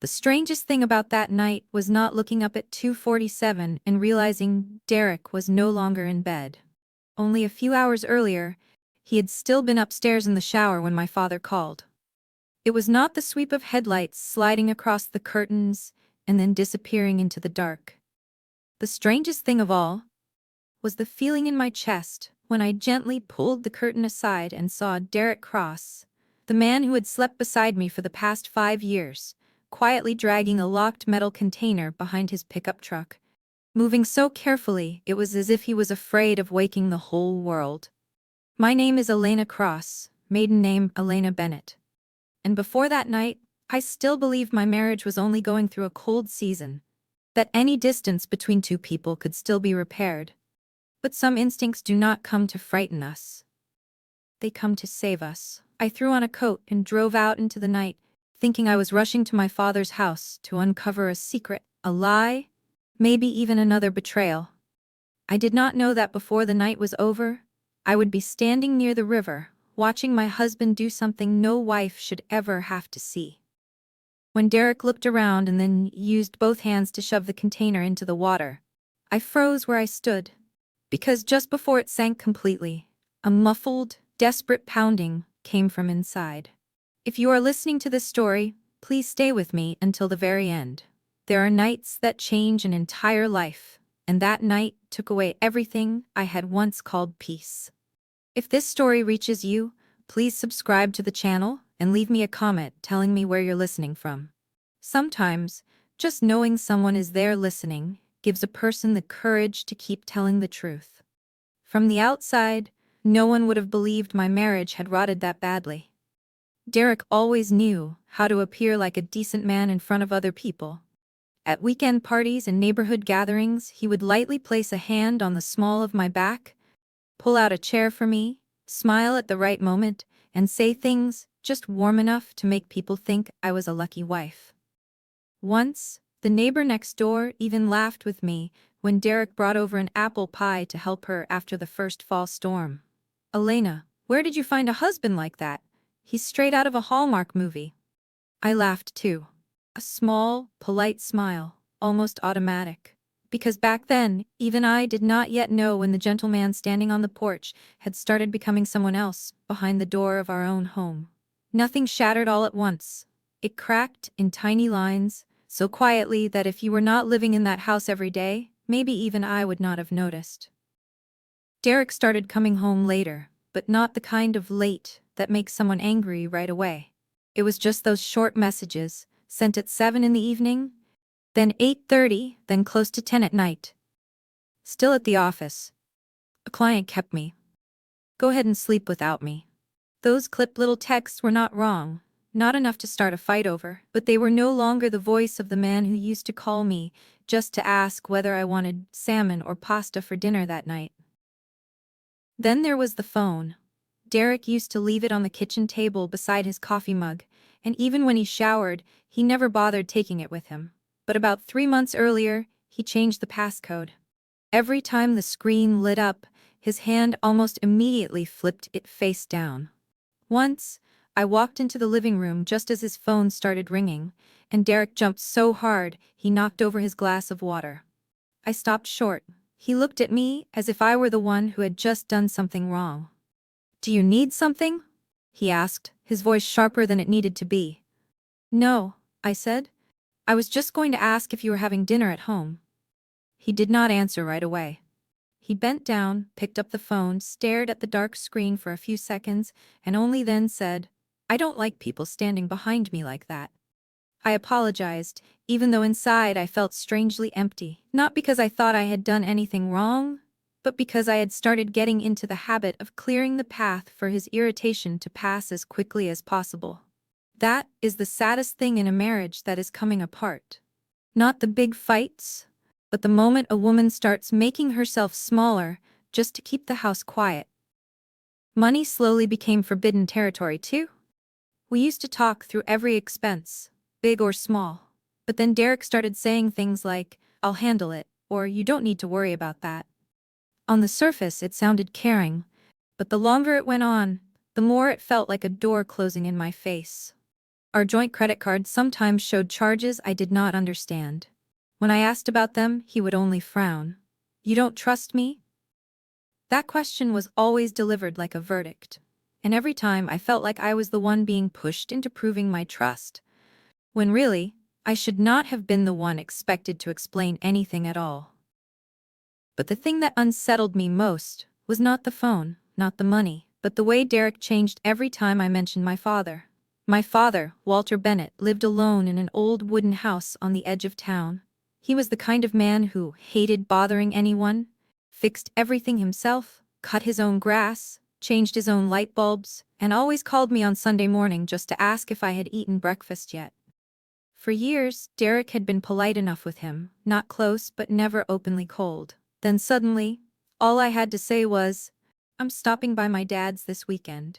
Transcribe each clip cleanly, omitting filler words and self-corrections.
The strangest thing about that night was not looking up at 2:47 and realizing Derek was no longer in bed. Only a few hours earlier, he had still been upstairs in the shower when my father called. It was not the sweep of headlights sliding across the curtains and then disappearing into the dark. The strangest thing of all was the feeling in my chest when I gently pulled the curtain aside and saw Derek Cross, the man who had slept beside me for the past 5 years, quietly dragging a locked metal container behind his pickup truck. Moving so carefully, it was as if he was afraid of waking the whole world. My name is Elena Cross, maiden name Elena Bennett. And before that night, I still believed my marriage was only going through a cold season, that any distance between two people could still be repaired. But some instincts do not come to frighten us. They come to save us. I threw on a coat and drove out into the night, thinking I was rushing to my father's house to uncover a secret, a lie, maybe even another betrayal. I did not know that before the night was over, I would be standing near the river, watching my husband do something no wife should ever have to see. When Derek looked around and then used both hands to shove the container into the water, I froze where I stood. Because just before it sank completely, a muffled, desperate pounding came from inside. If you are listening to this story, please stay with me until the very end. There are nights that change an entire life, and that night took away everything I had once called peace. If this story reaches you, please subscribe to the channel and leave me a comment telling me where you're listening from. Sometimes, just knowing someone is there listening gives a person the courage to keep telling the truth. From the outside, no one would have believed my marriage had rotted that badly. Derek always knew how to appear like a decent man in front of other people. At weekend parties and neighborhood gatherings, he would lightly place a hand on the small of my back, pull out a chair for me, smile at the right moment, and say things just warm enough to make people think I was a lucky wife. Once, the neighbor next door even laughed with me when Derek brought over an apple pie to help her after the first fall storm. "Elena, where did you find a husband like that? He's straight out of a Hallmark movie." I laughed too. A small, polite smile, almost automatic. Because back then, even I did not yet know when the gentleman standing on the porch had started becoming someone else behind the door of our own home. Nothing shattered all at once. It cracked in tiny lines, so quietly that if you were not living in that house every day, maybe even I would not have noticed. Derek started coming home later, but not the kind of late that makes someone angry right away. It was just those short messages, sent at 7 in the evening, then 8:30, then close to 10 at night. Still at the office. A client kept me. "Go ahead and sleep without me." Those clipped little texts were not wrong, not enough to start a fight over, but they were no longer the voice of the man who used to call me just to ask whether I wanted salmon or pasta for dinner that night. Then there was the phone. Derek used to leave it on the kitchen table beside his coffee mug, and even when he showered, he never bothered taking it with him. But about 3 months earlier, he changed the passcode. Every time the screen lit up, his hand almost immediately flipped it face down. Once, I walked into the living room just as his phone started ringing, and Derek jumped so hard he knocked over his glass of water. I stopped short. He looked at me as if I were the one who had just done something wrong. "Do you need something?" he asked, his voice sharper than it needed to be. "No," I said. "I was just going to ask if you were having dinner at home." He did not answer right away. He bent down, picked up the phone, stared at the dark screen for a few seconds, and only then said, "I don't like people standing behind me like that." I apologized, even though inside I felt strangely empty, not because I thought I had done anything wrong, but because I had started getting into the habit of clearing the path for his irritation to pass as quickly as possible. That is the saddest thing in a marriage that is coming apart. Not the big fights, but the moment a woman starts making herself smaller just to keep the house quiet. Money slowly became forbidden territory too. We used to talk through every expense, big or small. But then Derek started saying things like, "I'll handle it," or "You don't need to worry about that." On the surface it sounded caring, but the longer it went on, the more it felt like a door closing in my face. Our joint credit cards sometimes showed charges I did not understand. When I asked about them, he would only frown. "You don't trust me?" That question was always delivered like a verdict. And every time I felt like I was the one being pushed into proving my trust, when really, I should not have been the one expected to explain anything at all. But the thing that unsettled me most was not the phone, not the money, but the way Derek changed every time I mentioned my father. My father, Walter Bennett, lived alone in an old wooden house on the edge of town. He was the kind of man who hated bothering anyone, fixed everything himself, cut his own grass, changed his own light bulbs, and always called me on Sunday morning just to ask if I had eaten breakfast yet. For years, Derek had been polite enough with him, not close but never openly cold. Then suddenly, all I had to say was, "I'm stopping by my dad's this weekend."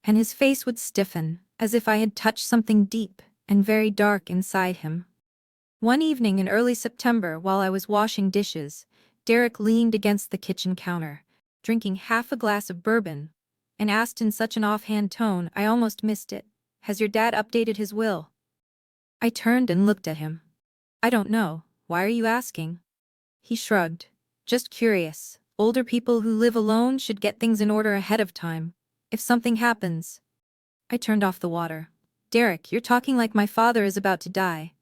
And his face would stiffen, as if I had touched something deep and very dark inside him. One evening in early September, while I was washing dishes, Derek leaned against the kitchen counter, drinking half a glass of bourbon, and asked in such an offhand tone I almost missed it, "Has your dad updated his will?" I turned and looked at him. "I don't know. Why are you asking?" He shrugged. "Just curious. Older people who live alone should get things in order ahead of time. If something happens..." I turned off the water. "Derek, you're talking like my father is about to die."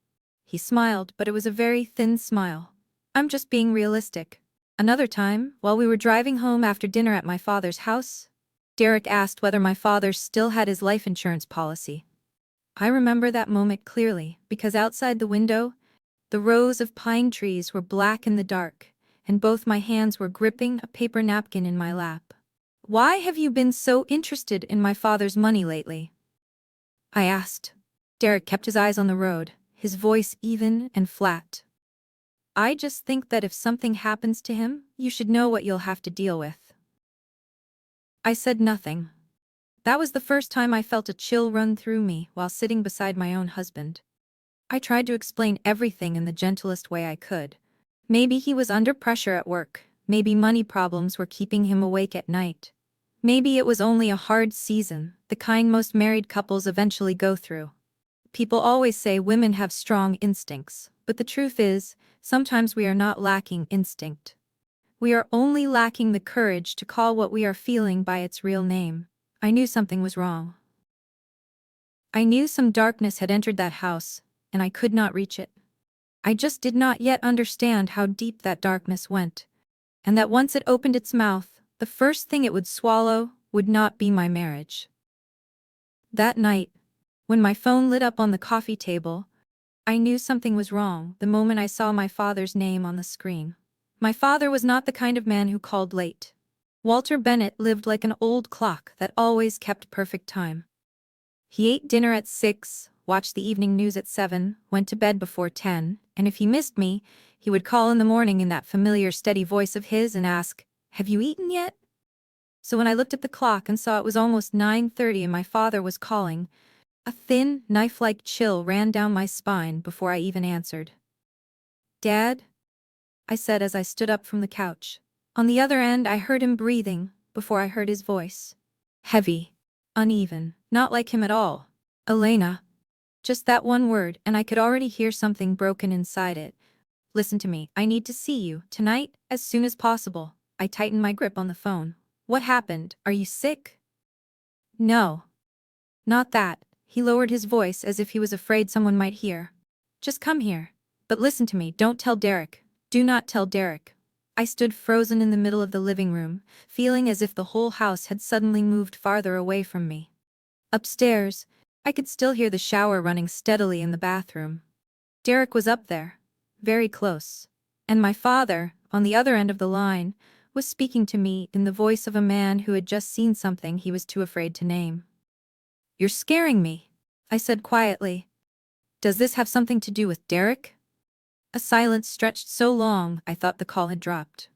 He smiled, but it was a very thin smile. "I'm just being realistic." Another time, while we were driving home after dinner at my father's house, Derek asked whether my father still had his life insurance policy. I remember that moment clearly, because outside the window, the rows of pine trees were black in the dark, and both my hands were gripping a paper napkin in my lap. "Why have you been so interested in my father's money lately?" I asked. Derek kept his eyes on the road, his voice even and flat. "I just think that if something happens to him, you should know what you'll have to deal with." I said nothing. That was the first time I felt a chill run through me while sitting beside my own husband. I tried to explain everything in the gentlest way I could. Maybe he was under pressure at work, maybe money problems were keeping him awake at night. Maybe it was only a hard season, the kind most married couples eventually go through. People always say women have strong instincts, but the truth is, sometimes we are not lacking instinct. We are only lacking the courage to call what we are feeling by its real name. I knew something was wrong. I knew some darkness had entered that house, and I could not reach it. I just did not yet understand how deep that darkness went, and that once it opened its mouth, the first thing it would swallow would not be my marriage. That night, when my phone lit up on the coffee table, I knew something was wrong the moment I saw my father's name on the screen. My father was not the kind of man who called late. Walter Bennett lived like an old clock that always kept perfect time. He ate dinner at 6, watched the evening news at 7, went to bed before 10, and if he missed me, he would call in the morning in that familiar steady voice of his and ask, "Have you eaten yet?" So when I looked at the clock and saw it was almost 9:30 and my father was calling, a thin, knife-like chill ran down my spine before I even answered. "Dad?" I said as I stood up from the couch. On the other end I heard him breathing before I heard his voice. Heavy. Uneven. Not like him at all. "Elena." Just that one word, and I could already hear something broken inside it. "Listen to me, I need to see you, tonight, as soon as possible." I tightened my grip on the phone. "What happened? Are you sick?" "No. Not that." He lowered his voice as if he was afraid someone might hear. "Just come here. But listen to me, don't tell Derek. Do not tell Derek." I stood frozen in the middle of the living room, feeling as if the whole house had suddenly moved farther away from me. Upstairs, I could still hear the shower running steadily in the bathroom. Derek was up there, very close. And my father, on the other end of the line, was speaking to me in the voice of a man who had just seen something he was too afraid to name. "You're scaring me," I said quietly. "Does this have something to do with Derek?" A silence stretched so long I thought the call had dropped.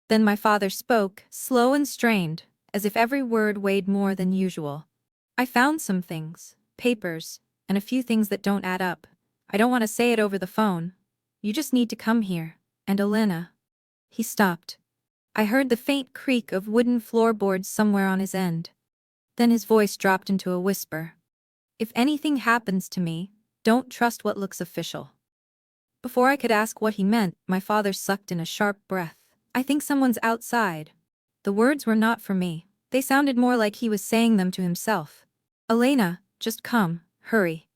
Then my father spoke, slow and strained, as if every word weighed more than usual. "I found some things, papers, and a few things that don't add up. I don't want to say it over the phone. You just need to come here, and Elena." He stopped. I heard the faint creak of wooden floorboards somewhere on his end. Then his voice dropped into a whisper. If anything happens to me, don't trust what looks official. Before I could ask what he meant, my father sucked in a sharp breath. I think someone's outside. The words were not for me. They sounded more like he was saying them to himself. Elena, just come, hurry.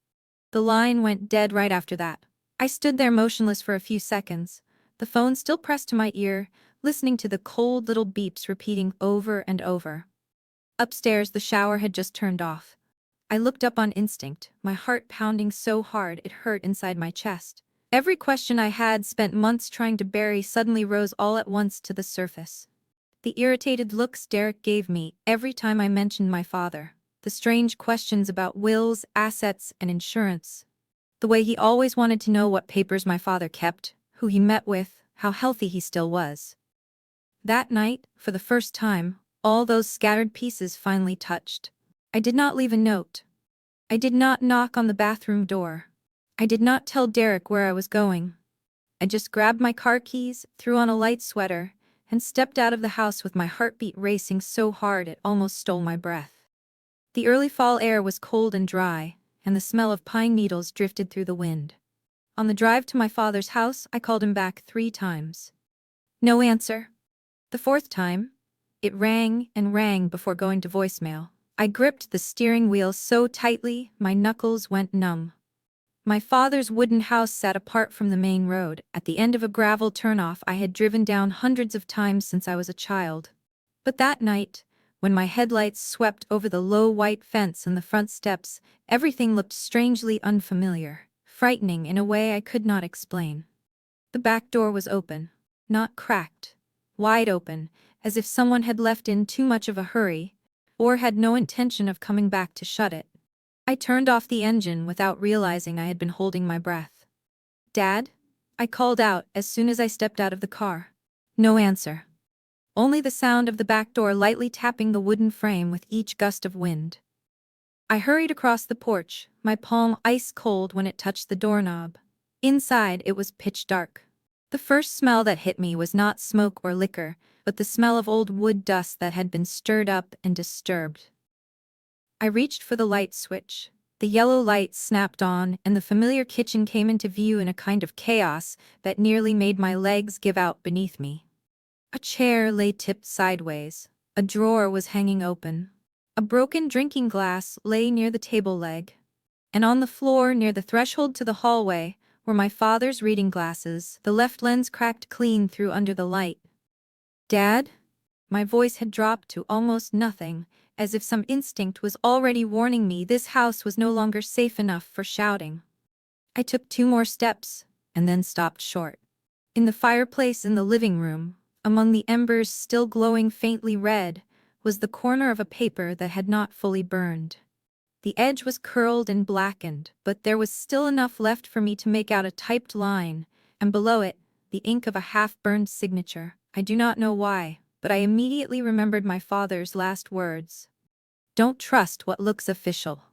The line went dead right after that. I stood there motionless for a few seconds, the phone still pressed to my ear, listening to the cold little beeps repeating over and over. Upstairs, the shower had just turned off. I looked up on instinct, my heart pounding so hard it hurt inside my chest. Every question I had spent months trying to bury suddenly rose all at once to the surface. The irritated looks Derek gave me every time I mentioned my father. The strange questions about wills, assets, and insurance. The way he always wanted to know what papers my father kept, who he met with, how healthy he still was. That night, for the first time, all those scattered pieces finally touched. I did not leave a note. I did not knock on the bathroom door. I did not tell Derek where I was going. I just grabbed my car keys, threw on a light sweater, and stepped out of the house with my heartbeat racing so hard it almost stole my breath. The early fall air was cold and dry, and the smell of pine needles drifted through the wind. On the drive to my father's house, I called him back 3 times. No answer. The 4th time, it rang and rang before going to voicemail. I gripped the steering wheel so tightly, my knuckles went numb. My father's wooden house sat apart from the main road, at the end of a gravel turnoff I had driven down hundreds of times since I was a child. But that night, when my headlights swept over the low white fence and the front steps, everything looked strangely unfamiliar, frightening in a way I could not explain. The back door was open, not cracked, wide open, as if someone had left in too much of a hurry, or had no intention of coming back to shut it. I turned off the engine without realizing I had been holding my breath. "Dad?" I called out as soon as I stepped out of the car. No answer. Only the sound of the back door lightly tapping the wooden frame with each gust of wind. I hurried across the porch, my palm ice cold when it touched the doorknob. Inside, it was pitch dark. The first smell that hit me was not smoke or liquor, but the smell of old wood dust that had been stirred up and disturbed. I reached for the light switch. The yellow light snapped on, and the familiar kitchen came into view in a kind of chaos that nearly made my legs give out beneath me. A chair lay tipped sideways. A drawer was hanging open. A broken drinking glass lay near the table leg. And on the floor near the threshold to the hallway were my father's reading glasses, the left lens cracked clean through under the light. "Dad?" My voice had dropped to almost nothing, as if some instinct was already warning me this house was no longer safe enough for shouting. I took 2 more steps, and then stopped short. In the fireplace in the living room, among the embers still glowing faintly red, was the corner of a paper that had not fully burned. The edge was curled and blackened, but there was still enough left for me to make out a typed line, and below it, the ink of a half-burned signature. I do not know why, but I immediately remembered my father's last words. "Don't trust what looks official."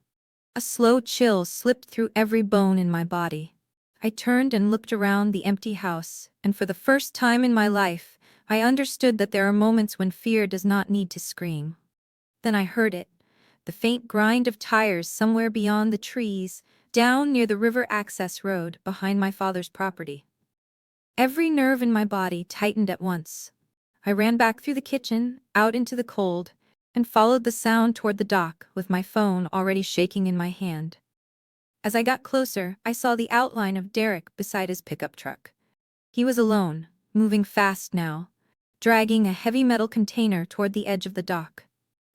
A slow chill slipped through every bone in my body. I turned and looked around the empty house, and for the first time in my life, I understood that there are moments when fear does not need to scream. Then I heard it, the faint grind of tires somewhere beyond the trees, down near the river access road behind my father's property. Every nerve in my body tightened at once. I ran back through the kitchen, out into the cold, and followed the sound toward the dock with my phone already shaking in my hand. As I got closer, I saw the outline of Derek beside his pickup truck. He was alone, moving fast now, dragging a heavy metal container toward the edge of the dock.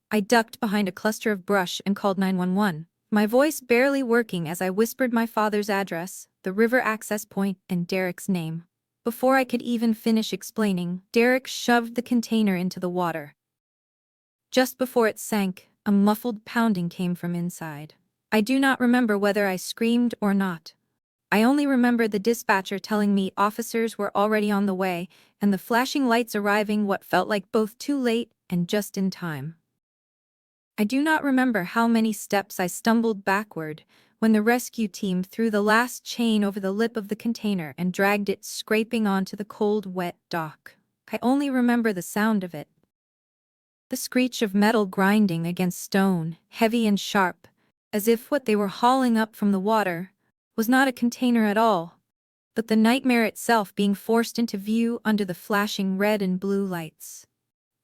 I ducked behind a cluster of brush and called 911, my voice barely working as I whispered my father's address, the river access point, and Derek's name. Before I could even finish explaining, Derek shoved the container into the water. Just before it sank, a muffled pounding came from inside. I do not remember whether I screamed or not. I only remember the dispatcher telling me officers were already on the way, and the flashing lights arriving what felt like both too late and just in time. I do not remember how many steps I stumbled backward when the rescue team threw the last chain over the lip of the container and dragged it scraping onto the cold, wet dock. I only remember the sound of it. The screech of metal grinding against stone, heavy and sharp, as if what they were hauling up from the water was not a container at all, but the nightmare itself being forced into view under the flashing red and blue lights.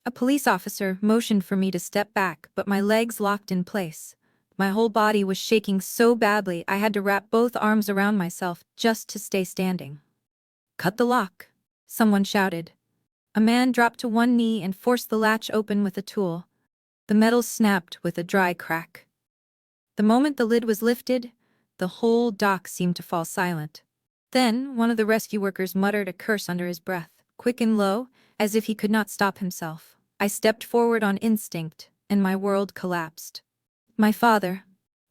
A police officer motioned for me to step back, but my legs locked in place. My whole body was shaking so badly I had to wrap both arms around myself just to stay standing. "Cut the lock," someone shouted. A man dropped to one knee and forced the latch open with a tool. The metal snapped with a dry crack. The moment the lid was lifted, the whole dock seemed to fall silent. Then one of the rescue workers muttered a curse under his breath, quick and low, as if he could not stop himself. I stepped forward on instinct, and my world collapsed. My father,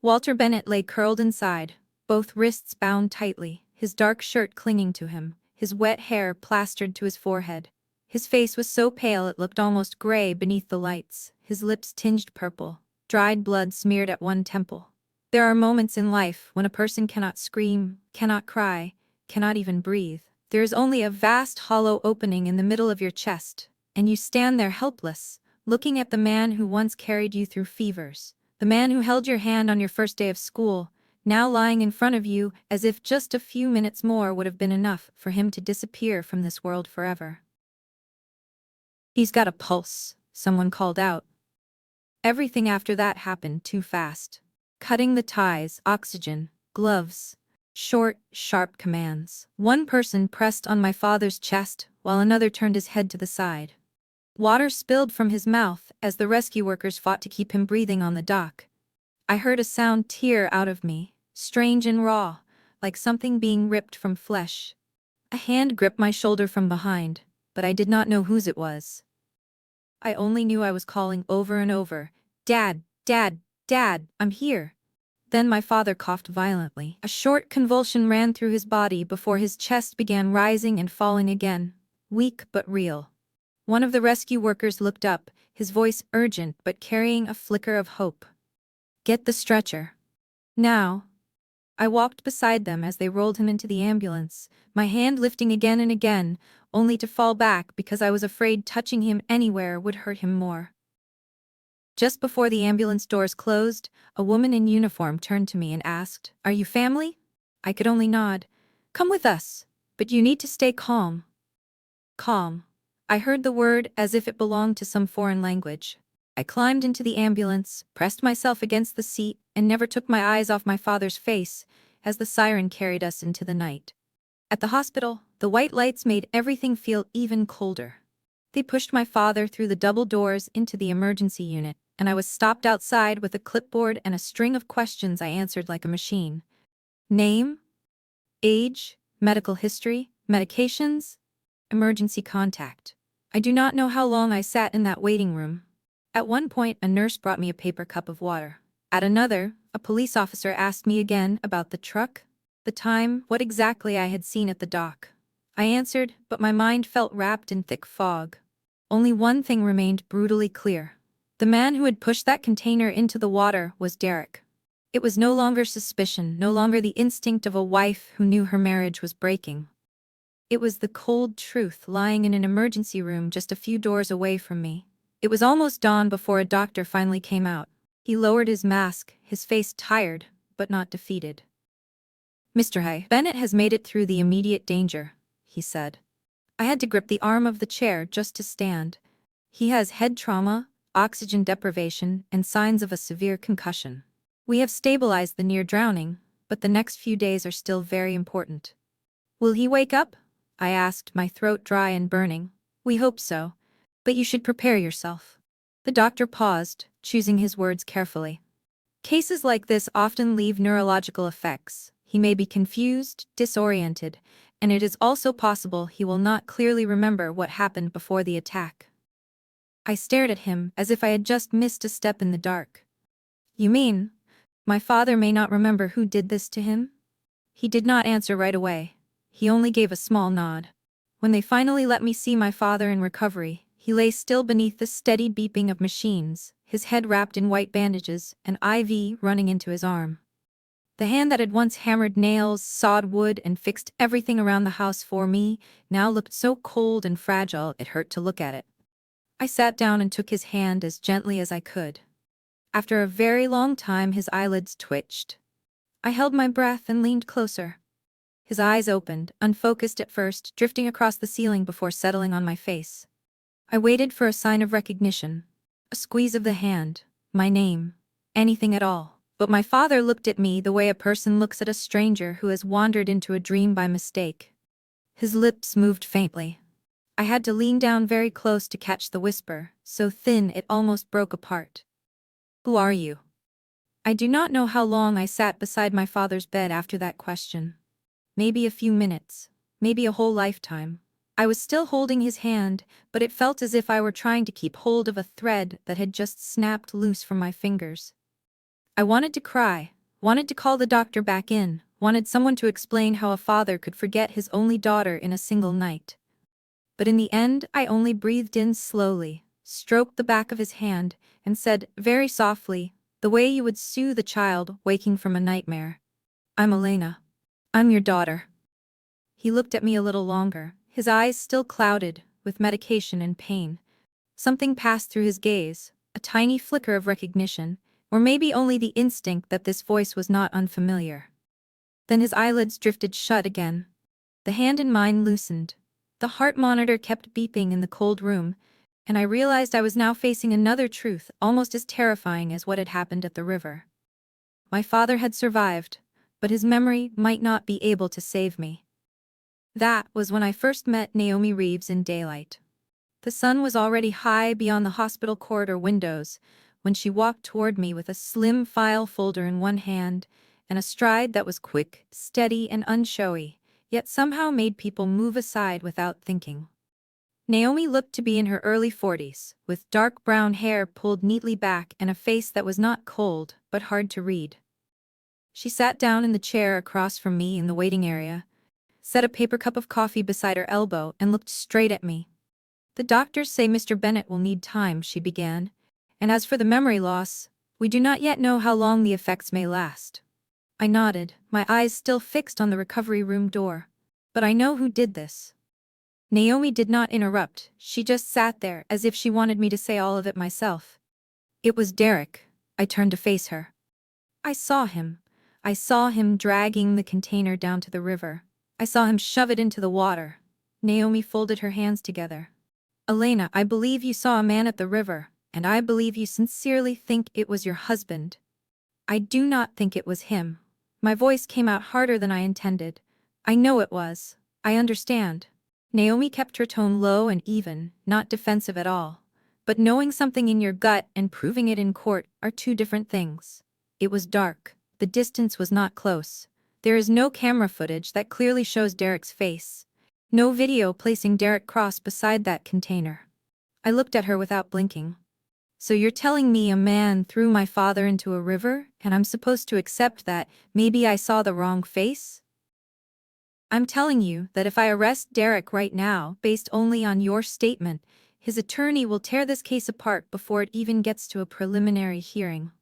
Walter Bennett, lay curled inside, both wrists bound tightly, his dark shirt clinging to him, his wet hair plastered to his forehead. His face was so pale it looked almost gray beneath the lights, his lips tinged purple, dried blood smeared at one temple. There are moments in life when a person cannot scream, cannot cry, cannot even breathe. There is only a vast hollow opening in the middle of your chest, and you stand there helpless, looking at the man who once carried you through fevers, the man who held your hand on your first day of school, now lying in front of you as if just a few minutes more would have been enough for him to disappear from this world forever. "He's got a pulse," someone called out. Everything after that happened too fast. Cutting the ties, oxygen, gloves. Short, sharp commands. One person pressed on my father's chest, while another turned his head to the side. Water spilled from his mouth as the rescue workers fought to keep him breathing on the dock. I heard a sound tear out of me, strange and raw, like something being ripped from flesh. A hand gripped my shoulder from behind, but I did not know whose it was. I only knew I was calling over and over, "Dad, Dad, Dad, I'm here." Then my father coughed violently. A short convulsion ran through his body before his chest began rising and falling again, weak but real. One of the rescue workers looked up, his voice urgent but carrying a flicker of hope. "Get the stretcher. Now." I walked beside them as they rolled him into the ambulance, my hand lifting again and again, only to fall back because I was afraid touching him anywhere would hurt him more. Just before the ambulance doors closed, a woman in uniform turned to me and asked, "Are you family?" I could only nod. "Come with us, but you need to stay calm." Calm. I heard the word as if it belonged to some foreign language. I climbed into the ambulance, pressed myself against the seat, and never took my eyes off my father's face as the siren carried us into the night. At the hospital, the white lights made everything feel even colder. They pushed my father through the double doors into the emergency unit, and I was stopped outside with a clipboard and a string of questions I answered like a machine. Name? Age? Medical history? Medications? Emergency contact. I do not know how long I sat in that waiting room. At one point, a nurse brought me a paper cup of water. At another, a police officer asked me again about the truck, the time, what exactly I had seen at the dock. I answered, but my mind felt wrapped in thick fog. Only one thing remained brutally clear. The man who had pushed that container into the water was Derek. It was no longer suspicion, no longer the instinct of a wife who knew her marriage was breaking. It was the cold truth lying in an emergency room just a few doors away from me. It was almost dawn before a doctor finally came out. He lowered his mask, his face tired, but not defeated. "Mr. Bennett has made it through the immediate danger," he said. I had to grip the arm of the chair just to stand. "He has head trauma, oxygen deprivation, and signs of a severe concussion. We have stabilized the near drowning, but the next few days are still very important." "Will he wake up?" I asked, my throat dry and burning. "We hope so, but you should prepare yourself." The doctor paused, choosing his words carefully. "Cases like this often leave neurological effects. He may be confused, disoriented, and it is also possible he will not clearly remember what happened before the attack." I stared at him as if I had just missed a step in the dark. "You mean, my father may not remember who did this to him?" He did not answer right away. He only gave a small nod. When they finally let me see my father in recovery, he lay still beneath the steady beeping of machines, his head wrapped in white bandages, an IV running into his arm. The hand that had once hammered nails, sawed wood, and fixed everything around the house for me now looked so cold and fragile it hurt to look at it. I sat down and took his hand as gently as I could. After a very long time, his eyelids twitched. I held my breath and leaned closer. His eyes opened, unfocused at first, drifting across the ceiling before settling on my face. I waited for a sign of recognition. A squeeze of the hand, my name, anything at all. But my father looked at me the way a person looks at a stranger who has wandered into a dream by mistake. His lips moved faintly. I had to lean down very close to catch the whisper, so thin it almost broke apart. "Who are you?" I do not know how long I sat beside my father's bed after that question. Maybe a few minutes, maybe a whole lifetime. I was still holding his hand, but it felt as if I were trying to keep hold of a thread that had just snapped loose from my fingers. I wanted to cry, wanted to call the doctor back in, wanted someone to explain how a father could forget his only daughter in a single night. But in the end, I only breathed in slowly, stroked the back of his hand, and said, very softly, the way you would soothe a child waking from a nightmare, "I'm Elena. I'm your daughter." He looked at me a little longer, his eyes still clouded with medication and pain. Something passed through his gaze, a tiny flicker of recognition, or maybe only the instinct that this voice was not unfamiliar. Then his eyelids drifted shut again. The hand in mine loosened. The heart monitor kept beeping in the cold room, and I realized I was now facing another truth almost as terrifying as what had happened at the river. My father had survived, but his memory might not be able to save me. That was when I first met Naomi Reeves in daylight. The sun was already high beyond the hospital corridor windows when she walked toward me with a slim file folder in one hand and a stride that was quick, steady, and unshowy, yet somehow made people move aside without thinking. Naomi looked to be in her early 40s, with dark brown hair pulled neatly back and a face that was not cold but hard to read. She sat down in the chair across from me in the waiting area, set a paper cup of coffee beside her elbow, and looked straight at me. "The doctors say Mr. Bennett will need time," she began, "and as for the memory loss, we do not yet know how long the effects may last." I nodded, my eyes still fixed on the recovery room door. "But I know who did this." Naomi did not interrupt, she just sat there as if she wanted me to say all of it myself. "It was Derek." I turned to face her. "I saw him. I saw him dragging the container down to the river. I saw him shove it into the water." Naomi folded her hands together. "Elena, I believe you saw a man at the river, and I believe you sincerely think it was your husband. I do not think it was him." My voice came out harder than I intended. "I know it was. I understand." Naomi kept her tone low and even, not defensive at all. "But knowing something in your gut and proving it in court are two different things." It was dark. The distance was not close. There is no camera footage that clearly shows Derek's face. No video placing Derek Cross beside that container. I looked at her without blinking. "So you're telling me a man threw my father into a river, and I'm supposed to accept that maybe I saw the wrong face?" "I'm telling you that if I arrest Derek right now, based only on your statement, his attorney will tear this case apart before it even gets to a preliminary hearing."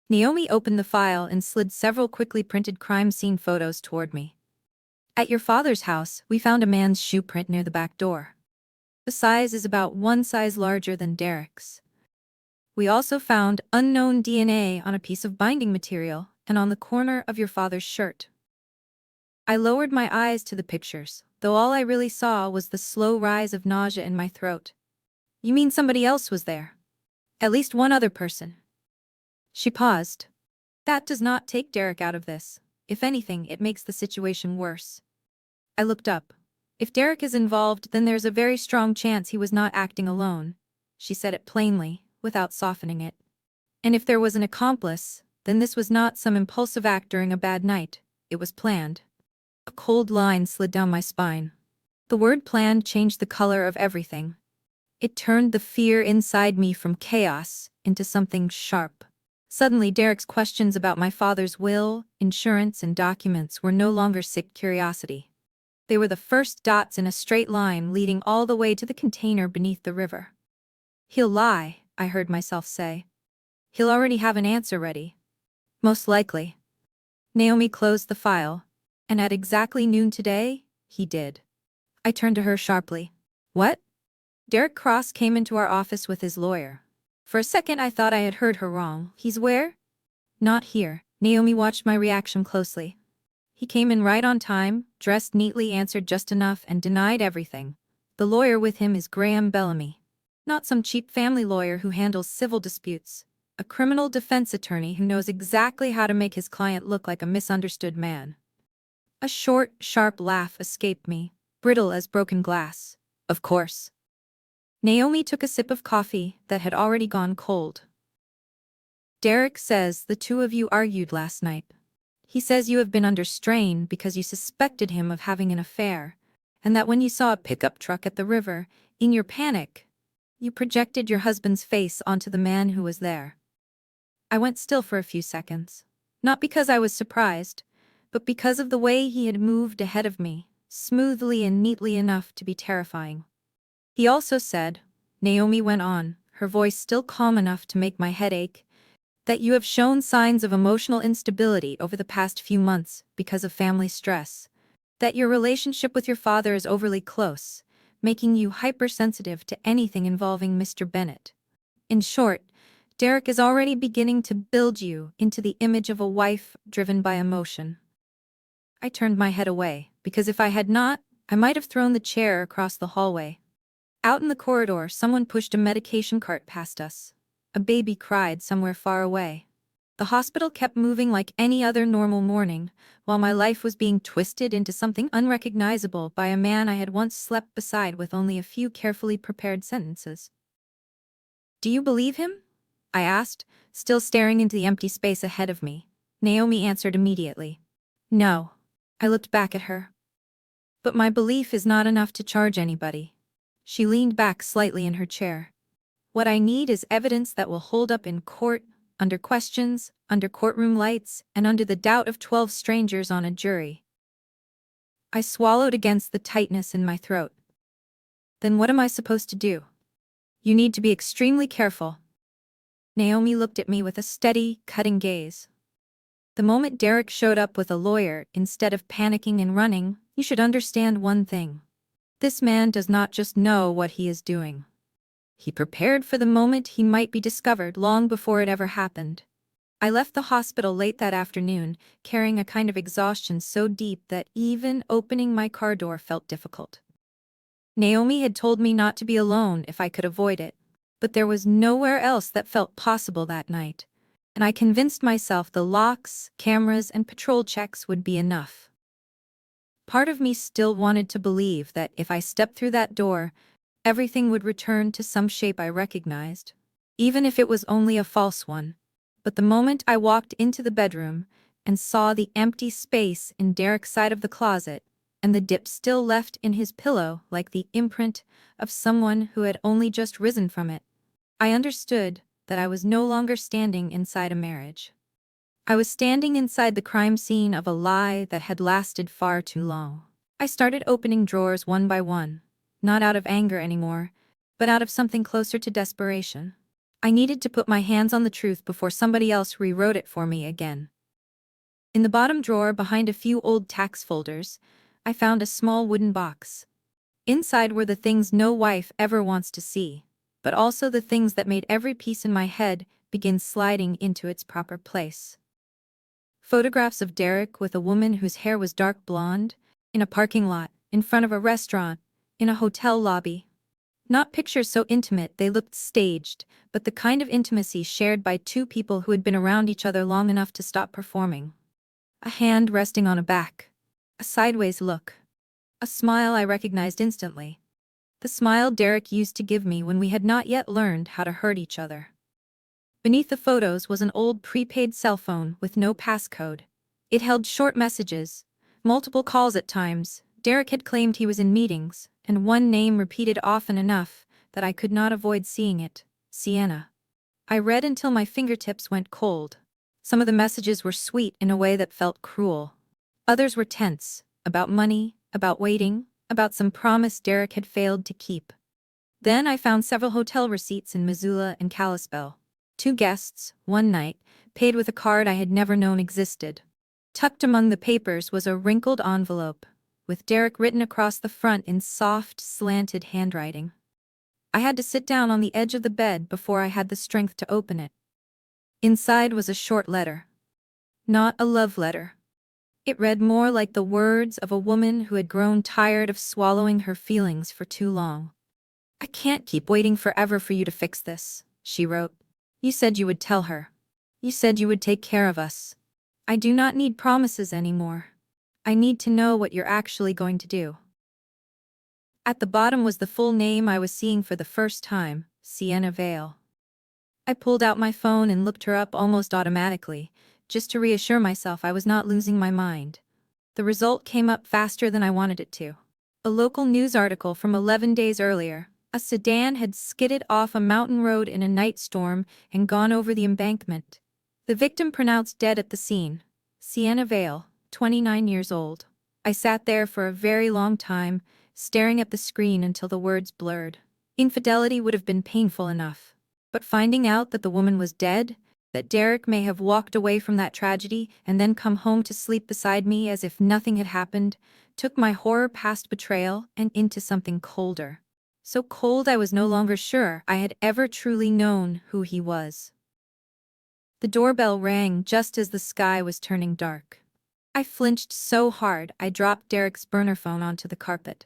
Naomi opened the file and slid several quickly printed crime scene photos toward me. "At your father's house, we found a man's shoe print near the back door. The size is about one size larger than Derek's. We also found unknown DNA on a piece of binding material and on the corner of your father's shirt." I lowered my eyes to the pictures, though all I really saw was the slow rise of nausea in my throat. "You mean somebody else was there? At least one other person?" She paused. "That does not take Derek out of this. If anything, it makes the situation worse." I looked up. "If Derek is involved, then there's a very strong chance he was not acting alone." She said it plainly, without softening it. "And if there was an accomplice, then this was not some impulsive act during a bad night. It was planned." A cold line slid down my spine. The word planned changed the color of everything. It turned the fear inside me from chaos into something sharp. Suddenly, Derek's questions about my father's will, insurance, and documents were no longer sick curiosity. They were the first dots in a straight line leading all the way to the container beneath the river. "He'll lie," I heard myself say. "He'll already have an answer ready." "Most likely." Naomi closed the file. "And at exactly noon today, he did." I turned to her sharply. "What?" "Derek Cross came into our office with his lawyer. For a second I thought I had heard her wrong. He's where? Not here. Naomi watched my reaction closely. He came in right on time, dressed neatly, answered just enough, and denied everything. The lawyer with him is Graham Bellamy. Not some cheap family lawyer who handles civil disputes. A criminal defense attorney who knows exactly how to make his client look like a misunderstood man. A short, sharp laugh escaped me, brittle as broken glass. Of course. Naomi took a sip of coffee that had already gone cold. Derek says the two of you argued last night. He says you have been under strain because you suspected him of having an affair, and that when you saw a pickup truck at the river, in your panic, you projected your husband's face onto the man who was there. I went still for a few seconds. Not because I was surprised, but because of the way he had moved ahead of me, smoothly and neatly enough to be terrifying. He also said, Naomi went on, her voice still calm enough to make my head ache, that you have shown signs of emotional instability over the past few months because of family stress, that your relationship with your father is overly close, making you hypersensitive to anything involving Mr. Bennett. In short, Derek is already beginning to build you into the image of a wife driven by emotion. I turned my head away, because if I had not, I might have thrown the chair across the hallway. Out in the corridor, someone pushed a medication cart past us. A baby cried somewhere far away. The hospital kept moving like any other normal morning, while my life was being twisted into something unrecognizable by a man I had once slept beside with only a few carefully prepared sentences. Do you believe him? I asked, still staring into the empty space ahead of me. Naomi answered immediately. No. I looked back at her. But my belief is not enough to charge anybody. She leaned back slightly in her chair. What I need is evidence that will hold up in court, under questions, under courtroom lights, and under the doubt of 12 strangers on a jury. I swallowed against the tightness in my throat. Then what am I supposed to do? You need to be extremely careful. Naomi looked at me with a steady, cutting gaze. The moment Derek showed up with a lawyer, instead of panicking and running, you should understand one thing. This man does not just know what he is doing. He prepared for the moment he might be discovered long before it ever happened. I left the hospital late that afternoon, carrying a kind of exhaustion so deep that even opening my car door felt difficult. Naomi had told me not to be alone if I could avoid it, but there was nowhere else that felt possible that night, and I convinced myself the locks, cameras, and patrol checks would be enough. Part of me still wanted to believe that if I stepped through that door, everything would return to some shape I recognized, even if it was only a false one. But the moment I walked into the bedroom and saw the empty space in Derek's side of the closet, and the dip still left in his pillow like the imprint of someone who had only just risen from it, I understood that I was no longer standing inside a marriage. I was standing inside the crime scene of a lie that had lasted far too long. I started opening drawers one by one, not out of anger anymore, but out of something closer to desperation. I needed to put my hands on the truth before somebody else rewrote it for me again. In the bottom drawer behind a few old tax folders, I found a small wooden box. Inside were the things no wife ever wants to see, but also the things that made every piece in my head begin sliding into its proper place. Photographs of Derek with a woman whose hair was dark blonde, in a parking lot, in front of a restaurant, in a hotel lobby. Not pictures so intimate they looked staged, but the kind of intimacy shared by two people who had been around each other long enough to stop performing. A hand resting on a back. A sideways look. A smile I recognized instantly. The smile Derek used to give me when we had not yet learned how to hurt each other. Beneath the photos was an old prepaid cell phone with no passcode. It held short messages, multiple calls at times. Derek had claimed he was in meetings, and one name repeated often enough that I could not avoid seeing it: Sienna. I read until my fingertips went cold. Some of the messages were sweet in a way that felt cruel. Others were tense, about money, about waiting, about some promise Derek had failed to keep. Then I found several hotel receipts in Missoula and Kalispell. 2 guests, 1 night, paid with a card I had never known existed. Tucked among the papers was a wrinkled envelope, with Derek written across the front in soft, slanted handwriting. I had to sit down on the edge of the bed before I had the strength to open it. Inside was a short letter. Not a love letter. It read more like the words of a woman who had grown tired of swallowing her feelings for too long. "I can't keep waiting forever for you to fix this," she wrote. "You said you would tell her. You said you would take care of us. I do not need promises anymore. I need to know what you're actually going to do." At the bottom was the full name I was seeing for the first time, Sienna Vale. I pulled out my phone and looked her up almost automatically, just to reassure myself I was not losing my mind. The result came up faster than I wanted it to. A local news article from 11 days earlier. A sedan had skidded off a mountain road in a night storm and gone over the embankment. The victim pronounced dead at the scene. Sienna Vale, 29 years old. I sat there for a very long time, staring at the screen until the words blurred. Infidelity would have been painful enough. But finding out that the woman was dead, that Derek may have walked away from that tragedy and then come home to sleep beside me as if nothing had happened, took my horror past betrayal and into something colder. So cold I was no longer sure I had ever truly known who he was. The doorbell rang just as the sky was turning dark. I flinched so hard I dropped Derek's burner phone onto the carpet.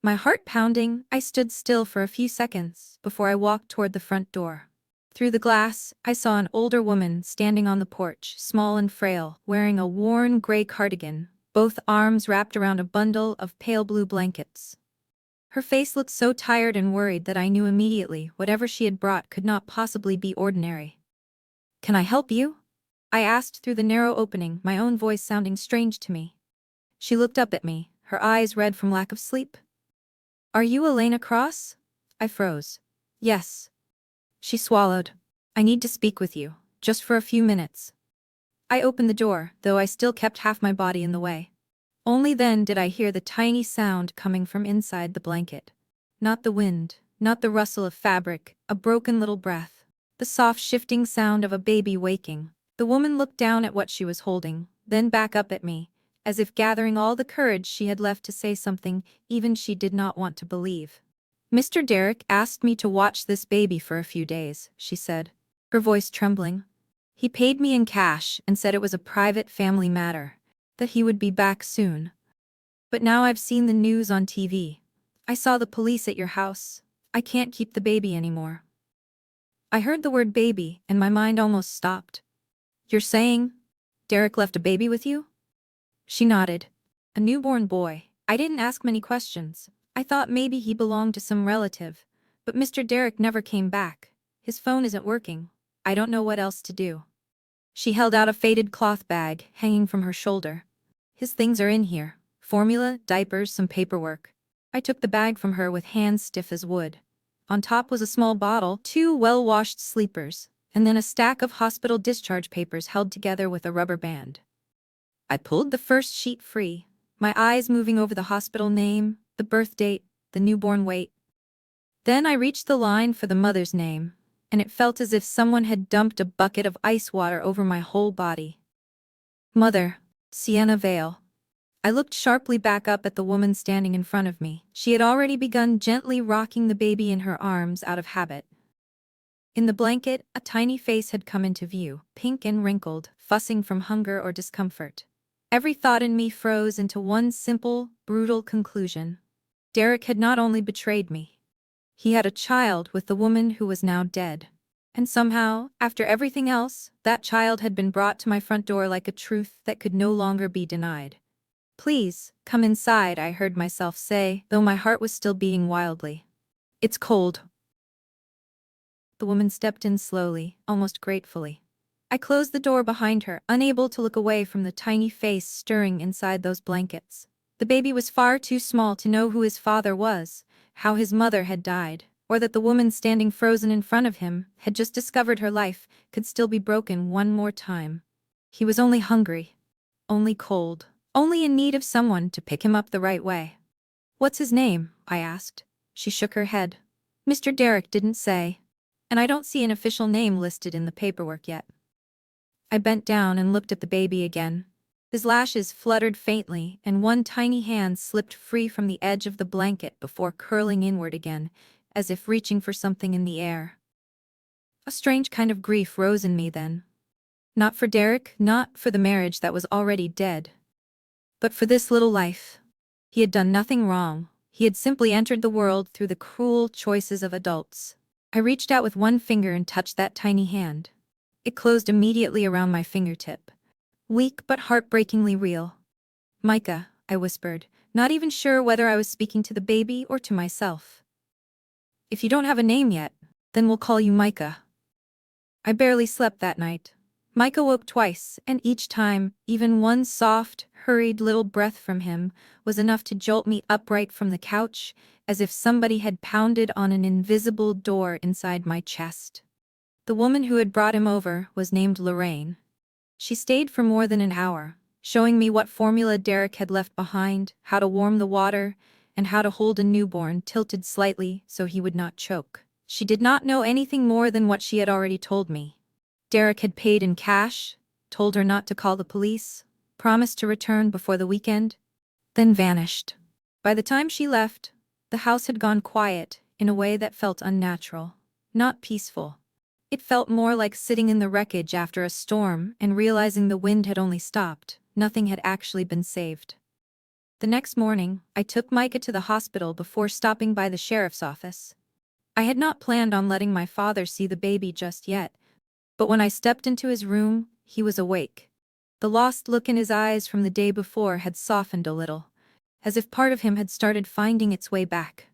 My heart pounding, I stood still for a few seconds before I walked toward the front door. Through the glass, I saw an older woman standing on the porch, small and frail, wearing a worn gray cardigan, both arms wrapped around a bundle of pale blue blankets. Her face looked so tired and worried that I knew immediately whatever she had brought could not possibly be ordinary. "Can I help you?" I asked through the narrow opening, my own voice sounding strange to me. She looked up at me, her eyes red from lack of sleep. "Are you Elena Cross?" I froze. "Yes." She swallowed. "I need to speak with you, just for a few minutes." I opened the door, though I still kept half my body in the way. Only then did I hear the tiny sound coming from inside the blanket. Not the wind, not the rustle of fabric, a broken little breath. The soft shifting sound of a baby waking. The woman looked down at what she was holding, then back up at me, as if gathering all the courage she had left to say something even she did not want to believe. "Mr. Derek asked me to watch this baby for a few days," she said, her voice trembling. "He paid me in cash and said it was a private family matter, that he would be back soon. But now I've seen the news on TV. I saw the police at your house. I can't keep the baby anymore." I heard the word baby and my mind almost stopped. "You're saying Derek left a baby with you?" She nodded. "A newborn boy. I didn't ask many questions. I thought maybe he belonged to some relative. But Mr. Derek never came back. His phone isn't working. I don't know what else to do." She held out a faded cloth bag hanging from her shoulder. "His things are in here. Formula, diapers, some paperwork." I took the bag from her with hands stiff as wood. On top was a small bottle, 2 well-washed sleepers, and then a stack of hospital discharge papers held together with a rubber band. I pulled the first sheet free, my eyes moving over the hospital name, the birth date, the newborn weight. Then I reached the line for the mother's name, and it felt as if someone had dumped a bucket of ice water over my whole body. "Mother, Sienna Vale." I looked sharply back up at the woman standing in front of me. She had already begun gently rocking the baby in her arms out of habit. In the blanket, a tiny face had come into view, pink and wrinkled, fussing from hunger or discomfort. Every thought in me froze into one simple, brutal conclusion. Derek had not only betrayed me. He had a child with the woman who was now dead. And somehow, after everything else, that child had been brought to my front door like a truth that could no longer be denied. "Please, come inside," I heard myself say, though my heart was still beating wildly. "It's cold." The woman stepped in slowly, almost gratefully. I closed the door behind her, unable to look away from the tiny face stirring inside those blankets. The baby was far too small to know who his father was, how his mother had died, or that the woman standing frozen in front of him had just discovered her life could still be broken one more time. He was only hungry, only cold, only in need of someone to pick him up the right way. "What's his name?" I asked. She shook her head. "Mr. Derek didn't say. And I don't see an official name listed in the paperwork yet." I bent down and looked at the baby again. His lashes fluttered faintly, and one tiny hand slipped free from the edge of the blanket before curling inward again, as if reaching for something in the air. A strange kind of grief rose in me then. Not for Derek, not for the marriage that was already dead. But for this little life. He had done nothing wrong. He had simply entered the world through the cruel choices of adults. I reached out with one finger and touched that tiny hand. It closed immediately around my fingertip. Weak but heartbreakingly real. "Micah," I whispered, not even sure whether I was speaking to the baby or to myself. "If you don't have a name yet, then we'll call you Micah." I barely slept that night. Micah woke twice, and each time, even one soft, hurried little breath from him was enough to jolt me upright from the couch, as if somebody had pounded on an invisible door inside my chest. The woman who had brought him over was named Lorraine. She stayed for more than an hour, showing me what formula Derek had left behind, how to warm the water, and how to hold a newborn tilted slightly so he would not choke. She did not know anything more than what she had already told me. Derek had paid in cash, told her not to call the police, promised to return before the weekend, then vanished. By the time she left, the house had gone quiet in a way that felt unnatural, not peaceful. It felt more like sitting in the wreckage after a storm and realizing the wind had only stopped, nothing had actually been saved. The next morning, I took Micah to the hospital before stopping by the sheriff's office. I had not planned on letting my father see the baby just yet, but when I stepped into his room, he was awake. The lost look in his eyes from the day before had softened a little, as if part of him had started finding its way back.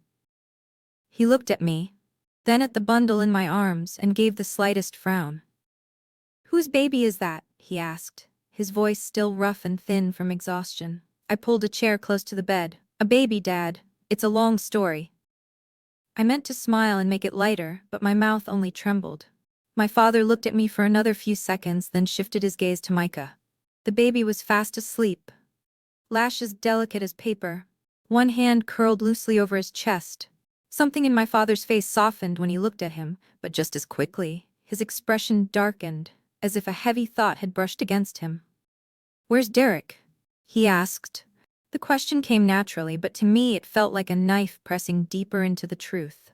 He looked at me, then at the bundle in my arms, and gave the slightest frown. "Whose baby is that?" he asked, his voice still rough and thin from exhaustion. I pulled a chair close to the bed. "A baby, Dad. It's a long story." I meant to smile and make it lighter, but my mouth only trembled. My father looked at me for another few seconds, then shifted his gaze to Micah. The baby was fast asleep, lashes delicate as paper, one hand curled loosely over his chest. Something in my father's face softened when he looked at him, but just as quickly, his expression darkened, as if a heavy thought had brushed against him. "Where's Derek?" he asked. The question came naturally, but to me it felt like a knife pressing deeper into the truth.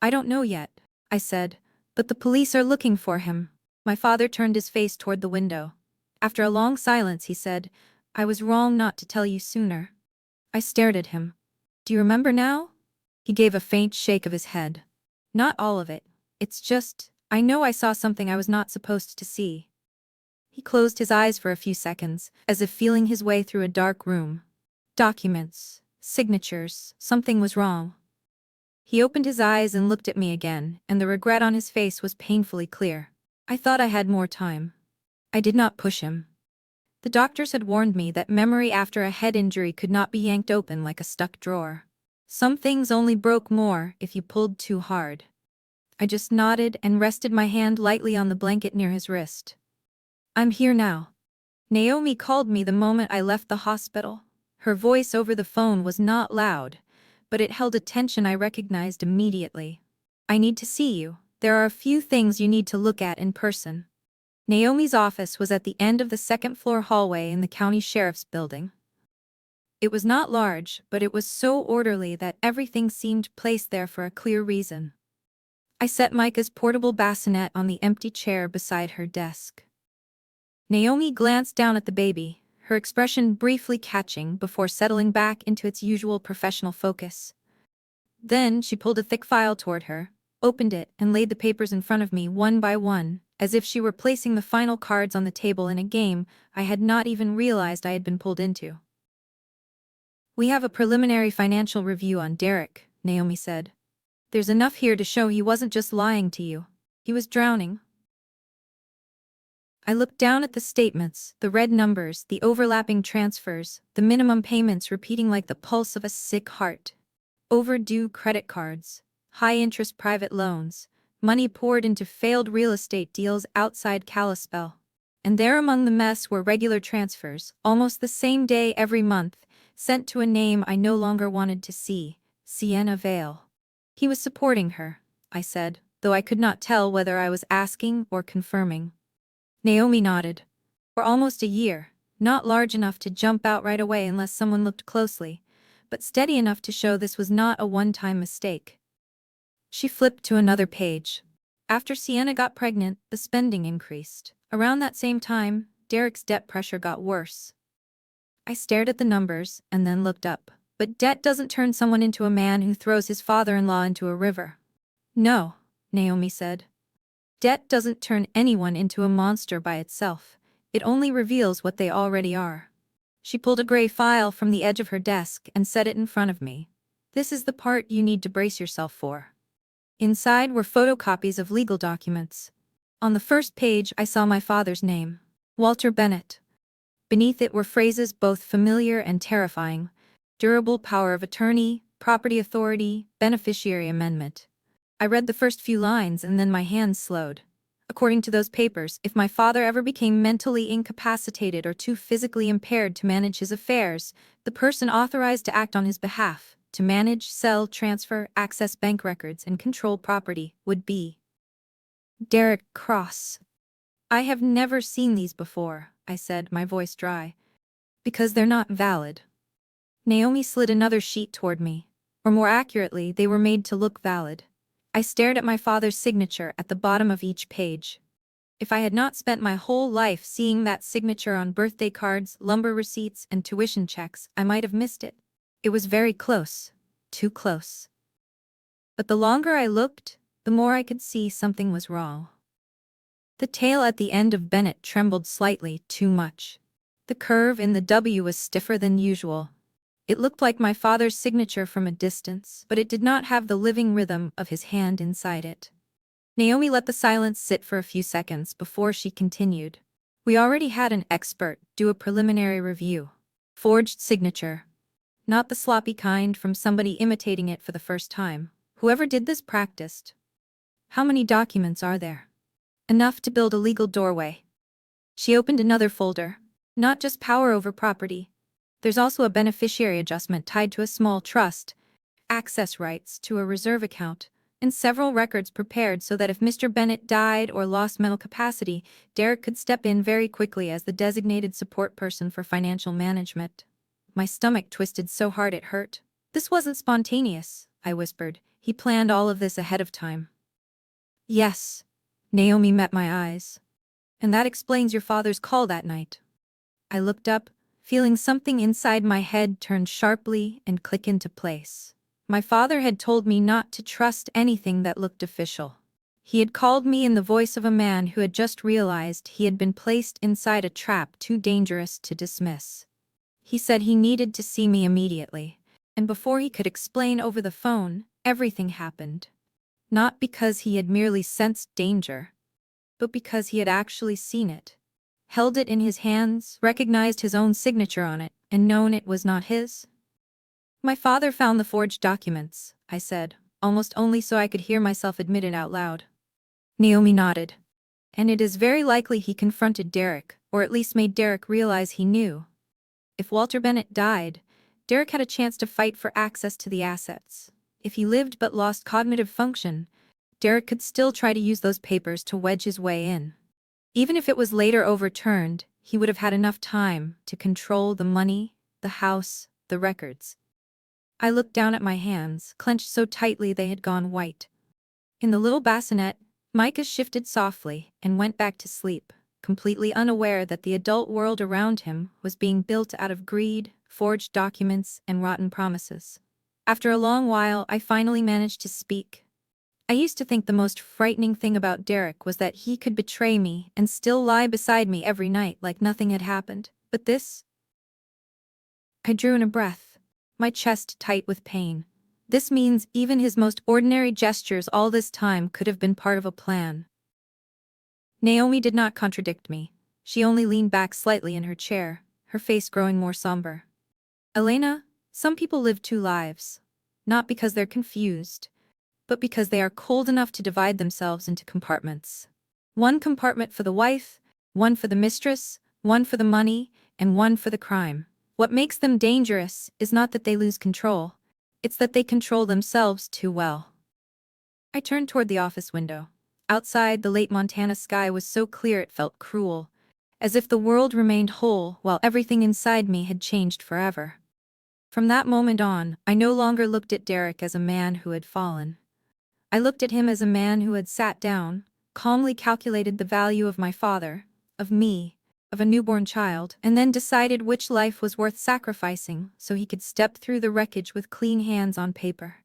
"I don't know yet," I said, "but the police are looking for him." My father turned his face toward the window. After a long silence he said, "I was wrong not to tell you sooner." I stared at him. "Do you remember now?" He gave a faint shake of his head. "Not all of it. It's just, I know I saw something I was not supposed to see." He closed his eyes for a few seconds, as if feeling his way through a dark room. Documents, signatures, something was wrong. He opened his eyes and looked at me again, and the regret on his face was painfully clear. I thought I had more time. I did not push him. The doctors had warned me that memory after a head injury could not be yanked open like a stuck drawer. Some things only broke more if you pulled too hard. I just nodded and rested my hand lightly on the blanket near his wrist. "I'm here now. Naomi called me the moment I left the hospital." Her voice over the phone was not loud, but it held a tension I recognized immediately. "I need to see you. There are a few things you need to look at in person." Naomi's office was at the end of the second-floor hallway in the county sheriff's building. It was not large, but it was so orderly that everything seemed placed there for a clear reason. I set Micah's portable bassinet on the empty chair beside her desk. Naomi glanced down at the baby, her expression briefly catching before settling back into its usual professional focus. Then she pulled a thick file toward her, opened it, and laid the papers in front of me one by one, as if she were placing the final cards on the table in a game I had not even realized I had been pulled into. "We have a preliminary financial review on Derek," Naomi said. "There's enough here to show he wasn't just lying to you. He was drowning." I looked down at the statements, the red numbers, the overlapping transfers, the minimum payments repeating like the pulse of a sick heart. Overdue credit cards, high-interest private loans, money poured into failed real estate deals outside Kalispell. And there among the mess were regular transfers, almost the same day every month, sent to a name I no longer wanted to see, Sienna Vale. "He was supporting her," I said, though I could not tell whether I was asking or confirming. Naomi nodded. "For almost a year, not large enough to jump out right away unless someone looked closely, but steady enough to show this was not a one-time mistake." She flipped to another page. After Sienna got pregnant, the spending increased. Around that same time, Derek's debt pressure got worse. I stared at the numbers and then looked up. But debt doesn't turn someone into a man who throws his father-in-law into a river. No, Naomi said. Debt doesn't turn anyone into a monster by itself. It only reveals what they already are. She pulled a gray file from the edge of her desk and set it in front of me. This is the part you need to brace yourself for. Inside were photocopies of legal documents. On the first page I saw my father's name, Walter Bennett. Beneath it were phrases both familiar and terrifying: durable power of attorney, property authority, beneficiary amendment. I read the first few lines and then my hands slowed. According to those papers, if my father ever became mentally incapacitated or too physically impaired to manage his affairs, the person authorized to act on his behalf, to manage, sell, transfer, access bank records, and control property, would be Derek Cross. I have never seen these before, I said, my voice dry. Because they're not valid. Naomi slid another sheet toward me. Or more accurately, they were made to look valid. I stared at my father's signature at the bottom of each page. If I had not spent my whole life seeing that signature on birthday cards, lumber receipts, and tuition checks, I might have missed it. It was very close. Too close. But the longer I looked, the more I could see something was wrong. The tail at the end of Bennett trembled slightly, too much. The curve in the W was stiffer than usual. It looked like my father's signature from a distance, but it did not have the living rhythm of his hand inside it. Naomi let the silence sit for a few seconds before she continued. We already had an expert do a preliminary review. Forged signature. Not the sloppy kind from somebody imitating it for the first time. Whoever did this practiced. How many documents are there? Enough to build a legal doorway. She opened another folder. Not just power over property. There's also a beneficiary adjustment tied to a small trust, access rights to a reserve account, and several records prepared so that if Mr. Bennett died or lost mental capacity, Derek could step in very quickly as the designated support person for financial management. My stomach twisted so hard it hurt. This wasn't spontaneous, I whispered. He planned all of this ahead of time. Yes. Naomi met my eyes. And that explains your father's call that night. I looked up, feeling something inside my head turn sharply and click into place. My father had told me not to trust anything that looked official. He had called me in the voice of a man who had just realized he had been placed inside a trap too dangerous to dismiss. He said he needed to see me immediately, and before he could explain over the phone, everything happened. Not because he had merely sensed danger, but because he had actually seen it. Held it in his hands, recognized his own signature on it, and known it was not his? My father found the forged documents, I said, almost only so I could hear myself admit it out loud. Naomi nodded. And it is very likely he confronted Derek, or at least made Derek realize he knew. If Walter Bennett died, Derek had a chance to fight for access to the assets. If he lived but lost cognitive function, Derek could still try to use those papers to wedge his way in. Even if it was later overturned, he would have had enough time to control the money, the house, the records. I looked down at my hands, clenched so tightly they had gone white. In the little bassinet, Micah shifted softly and went back to sleep, completely unaware that the adult world around him was being built out of greed, forged documents, and rotten promises. After a long while, I finally managed to speak. I used to think the most frightening thing about Derek was that he could betray me and still lie beside me every night like nothing had happened. But this? I drew in a breath, my chest tight with pain. This means even his most ordinary gestures all this time could have been part of a plan. Naomi did not contradict me. She only leaned back slightly in her chair, her face growing more somber. Elena, some people live two lives. Not because they're confused, but because they are cold enough to divide themselves into compartments. One compartment for the wife, one for the mistress, one for the money, and one for the crime. What makes them dangerous is not that they lose control, it's that they control themselves too well. I turned toward the office window. Outside, the late Montana sky was so clear it felt cruel, as if the world remained whole while everything inside me had changed forever. From that moment on, I no longer looked at Derek as a man who had fallen. I looked at him as a man who had sat down, calmly calculated the value of my father, of me, of a newborn child, and then decided which life was worth sacrificing so he could step through the wreckage with clean hands on paper.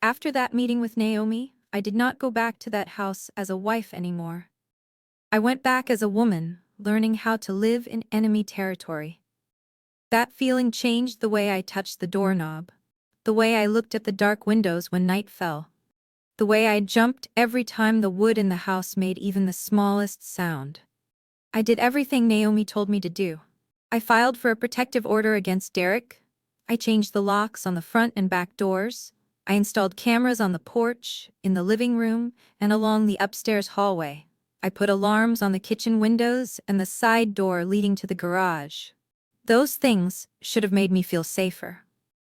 After that meeting with Naomi, I did not go back to that house as a wife anymore. I went back as a woman, learning how to live in enemy territory. That feeling changed the way I touched the doorknob, the way I looked at the dark windows when night fell, the way I jumped every time the wood in the house made even the smallest sound. I did everything Naomi told me to do. I filed for a protective order against Derek. I changed the locks on the front and back doors. I installed cameras on the porch, in the living room, and along the upstairs hallway. I put alarms on the kitchen windows and the side door leading to the garage. Those things should have made me feel safer.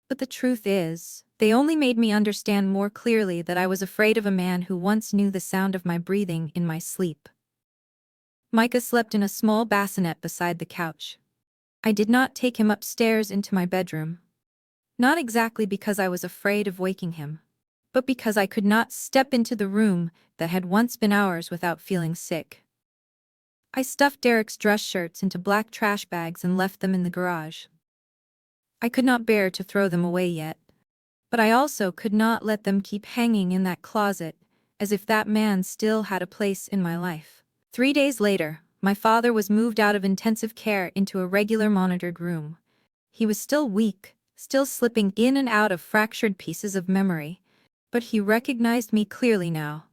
But the truth is, they only made me understand more clearly that I was afraid of a man who once knew the sound of my breathing in my sleep. Micah slept in a small bassinet beside the couch. I did not take him upstairs into my bedroom. Not exactly because I was afraid of waking him, but because I could not step into the room that had once been ours without feeling sick. I stuffed Derek's dress shirts into black trash bags and left them in the garage. I could not bear to throw them away yet, but I also could not let them keep hanging in that closet, as if that man still had a place in my life. 3 days later, my father was moved out of intensive care into a regular monitored room. He was still weak, still slipping in and out of fractured pieces of memory, but he recognized me clearly now.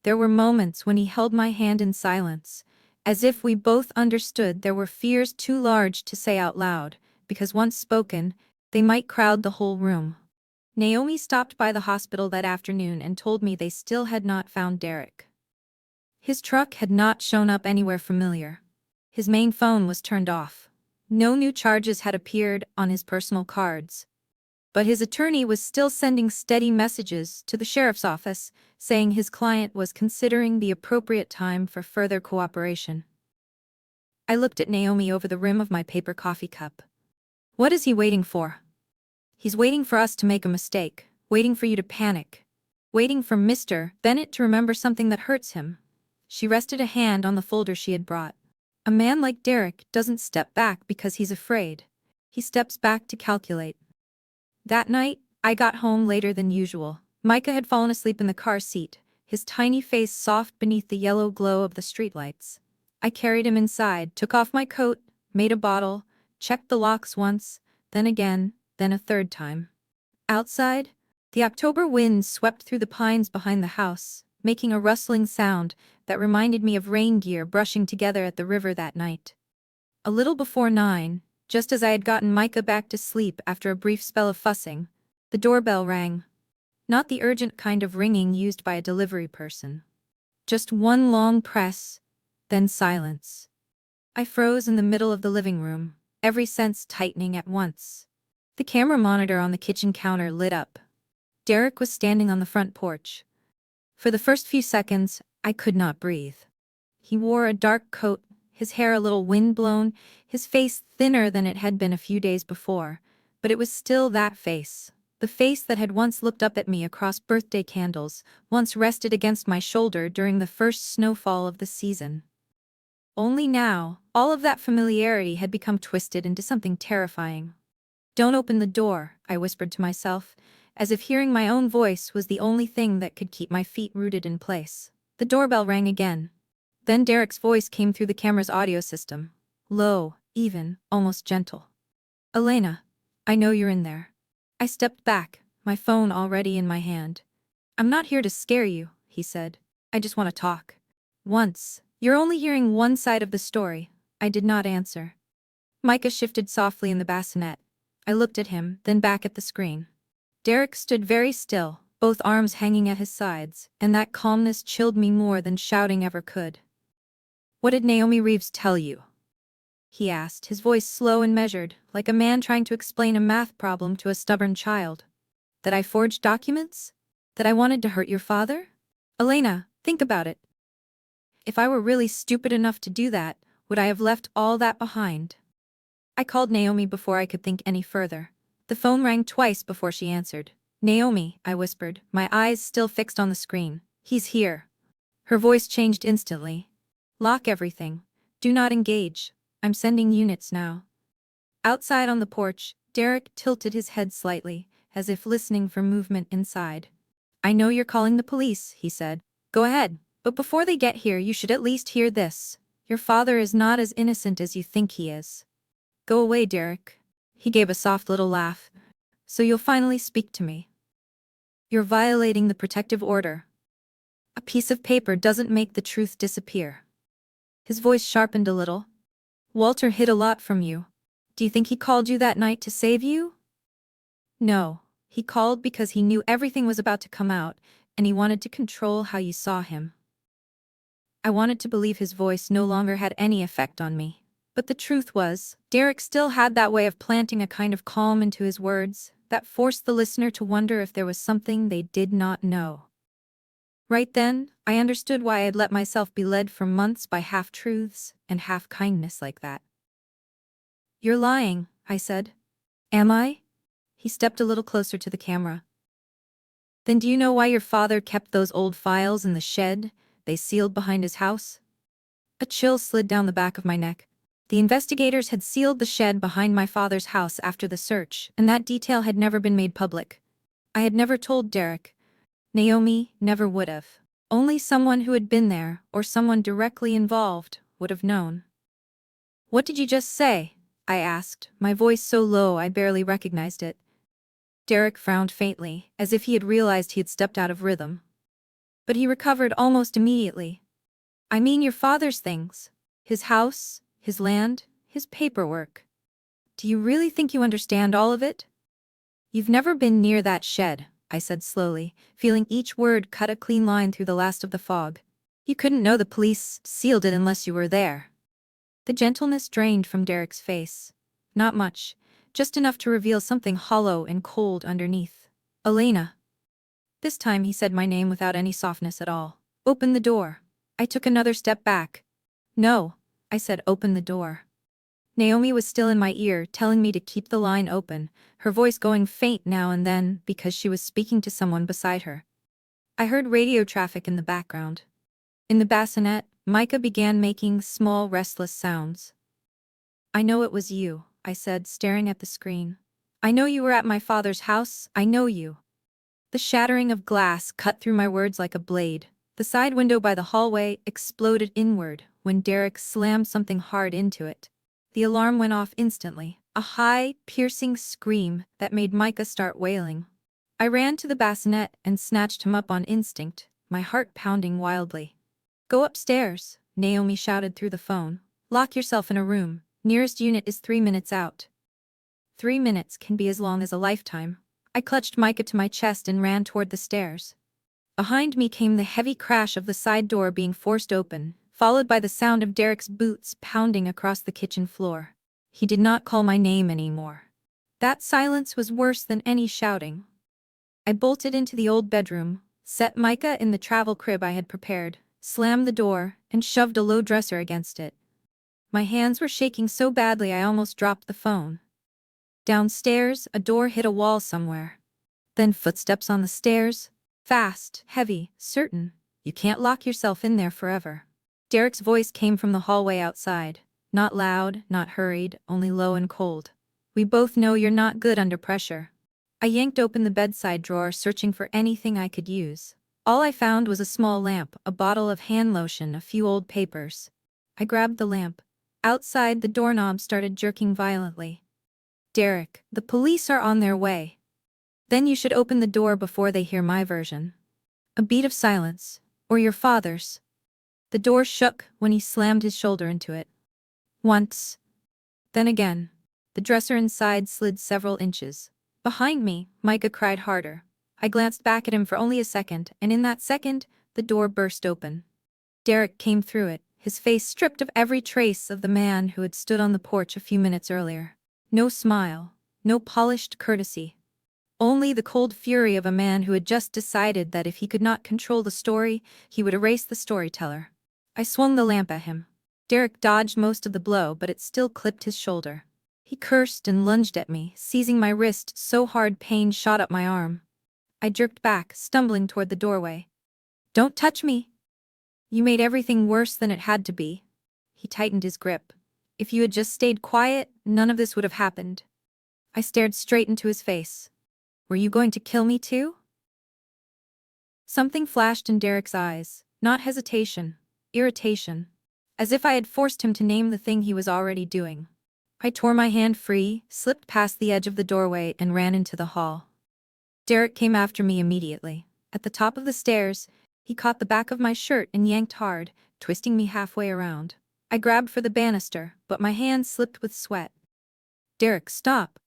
There were moments when he held my hand in silence, as if we both understood there were fears too large to say out loud, because once spoken, they might crowd the whole room. Naomi stopped by the hospital that afternoon and told me they still had not found Derek. His truck had not shown up anywhere familiar. His main phone was turned off. No new charges had appeared on his personal cards. But his attorney was still sending steady messages to the sheriff's office, saying his client was considering the appropriate time for further cooperation. I looked at Naomi over the rim of my paper coffee cup. What is he waiting for? He's waiting for us to make a mistake, waiting for you to panic, waiting for Mr. Bennett to remember something that hurts him. She rested a hand on the folder she had brought. A man like Derek doesn't step back because he's afraid. He steps back to calculate. That night, I got home later than usual. Micah had fallen asleep in the car seat, his tiny face soft beneath the yellow glow of the streetlights. I carried him inside, took off my coat, made a bottle, checked the locks once, then again, then a third time. Outside, the October wind swept through the pines behind the house, making a rustling sound that reminded me of rain gear brushing together at the river that night. A little before 9, just as I had gotten Micah back to sleep after a brief spell of fussing, the doorbell rang. Not the urgent kind of ringing used by a delivery person. Just one long press, then silence. I froze in the middle of the living room, every sense tightening at once. The camera monitor on the kitchen counter lit up. Derek was standing on the front porch. For the first few seconds, I could not breathe. He wore a dark coat, his hair a little wind-blown, his face thinner than it had been a few days before, but it was still that face. The face that had once looked up at me across birthday candles, once rested against my shoulder during the first snowfall of the season. Only now, all of that familiarity had become twisted into something terrifying. "Don't open the door," I whispered to myself, as if hearing my own voice was the only thing that could keep my feet rooted in place. The doorbell rang again. Then Derek's voice came through the camera's audio system. Low, even, almost gentle. "Elena, I know you're in there." I stepped back, my phone already in my hand. "I'm not here to scare you," he said. "I just want to talk." "Once. You're only hearing one side of the story." I did not answer. Micah shifted softly in the bassinet. I looked at him, then back at the screen. Derek stood very still, both arms hanging at his sides, and that calmness chilled me more than shouting ever could. "What did Naomi Reeves tell you?" he asked, his voice slow and measured, like a man trying to explain a math problem to a stubborn child. "That I forged documents? That I wanted to hurt your father? Elena, think about it. If I were really stupid enough to do that, would I have left all that behind?" I called Naomi before I could think any further. The phone rang twice before she answered. Naomi, I whispered, my eyes still fixed on the screen. He's here. Her voice changed instantly. Lock everything. Do not engage. I'm sending units now. Outside on the porch, Derek tilted his head slightly, as if listening for movement inside. I know you're calling the police, he said. Go ahead, but before they get here you should at least hear this. Your father is not as innocent as you think he is. Go away, Derek. He gave a soft little laugh. So you'll finally speak to me. You're violating the protective order. A piece of paper doesn't make the truth disappear. His voice sharpened a little. Walter hid a lot from you. Do you think he called you that night to save you? No, he called because he knew everything was about to come out, and he wanted to control how you saw him. I wanted to believe his voice no longer had any effect on me. But the truth was, Derek still had that way of planting a kind of calm into his words that forced the listener to wonder if there was something they did not know. Right then, I understood why I had let myself be led for months by half-truths and half-kindness like that. You're lying, I said. Am I? He stepped a little closer to the camera. Then do you know why your father kept those old files in the shed they sealed behind his house? A chill slid down the back of my neck. The investigators had sealed the shed behind my father's house after the search, and that detail had never been made public. I had never told Derek. Naomi never would have. Only someone who had been there, or someone directly involved, would have known. What did you just say? I asked, my voice so low I barely recognized it. Derek frowned faintly, as if he had realized he had stepped out of rhythm. But he recovered almost immediately. I mean your father's things. His house, his land, his paperwork. Do you really think you understand all of it? You've never been near that shed, I said slowly, feeling each word cut a clean line through the last of the fog. You couldn't know the police sealed it unless you were there. The gentleness drained from Derek's face. Not much, just enough to reveal something hollow and cold underneath. Elena. This time he said my name without any softness at all. Open the door. I took another step back. No, I said, open the door. Naomi was still in my ear, telling me to keep the line open, her voice going faint now and then because she was speaking to someone beside her. I heard radio traffic in the background. In the bassinet, Micah began making small, restless sounds. I know it was you, I said, staring at the screen. I know you were at my father's house, I know you. The shattering of glass cut through my words like a blade. The side window by the hallway exploded inward when Derek slammed something hard into it. The alarm went off instantly, a high, piercing scream that made Micah start wailing. I ran to the bassinet and snatched him up on instinct, my heart pounding wildly. Go upstairs, Naomi shouted through the phone. Lock yourself in a room. Nearest unit is 3 minutes out. 3 minutes can be as long as a lifetime. I clutched Micah to my chest and ran toward the stairs. Behind me came the heavy crash of the side door being forced open, followed by the sound of Derek's boots pounding across the kitchen floor. He did not call my name anymore. That silence was worse than any shouting. I bolted into the old bedroom, set Micah in the travel crib I had prepared, slammed the door, and shoved a low dresser against it. My hands were shaking so badly I almost dropped the phone. Downstairs, a door hit a wall somewhere. Then footsteps on the stairs. Fast, heavy, certain. You can't lock yourself in there forever. Derek's voice came from the hallway outside. Not loud, not hurried, only low and cold. We both know you're not good under pressure. I yanked open the bedside drawer, searching for anything I could use. All I found was a small lamp, a bottle of hand lotion, a few old papers. I grabbed the lamp. Outside, the doorknob started jerking violently. Derek, the police are on their way. Then you should open the door before they hear my version. A beat of silence. Or your father's. The door shook when he slammed his shoulder into it. Once. Then again. The dresser inside slid several inches. Behind me, Micah cried harder. I glanced back at him for only a second, and in that second, the door burst open. Derek came through it, his face stripped of every trace of the man who had stood on the porch a few minutes earlier. No smile, no polished courtesy. Only the cold fury of a man who had just decided that if he could not control the story, he would erase the storyteller. I swung the lamp at him. Derek dodged most of the blow, but it still clipped his shoulder. He cursed and lunged at me, seizing my wrist so hard pain shot up my arm. I jerked back, stumbling toward the doorway. Don't touch me! You made everything worse than it had to be. He tightened his grip. If you had just stayed quiet, none of this would have happened. I stared straight into his face. Were you going to kill me too? Something flashed in Derek's eyes, not hesitation, irritation. As if I had forced him to name the thing he was already doing. I tore my hand free, slipped past the edge of the doorway and ran into the hall. Derek came after me immediately. At the top of the stairs, he caught the back of my shirt and yanked hard, twisting me halfway around. I grabbed for the banister, but my hand slipped with sweat. Derek, stop.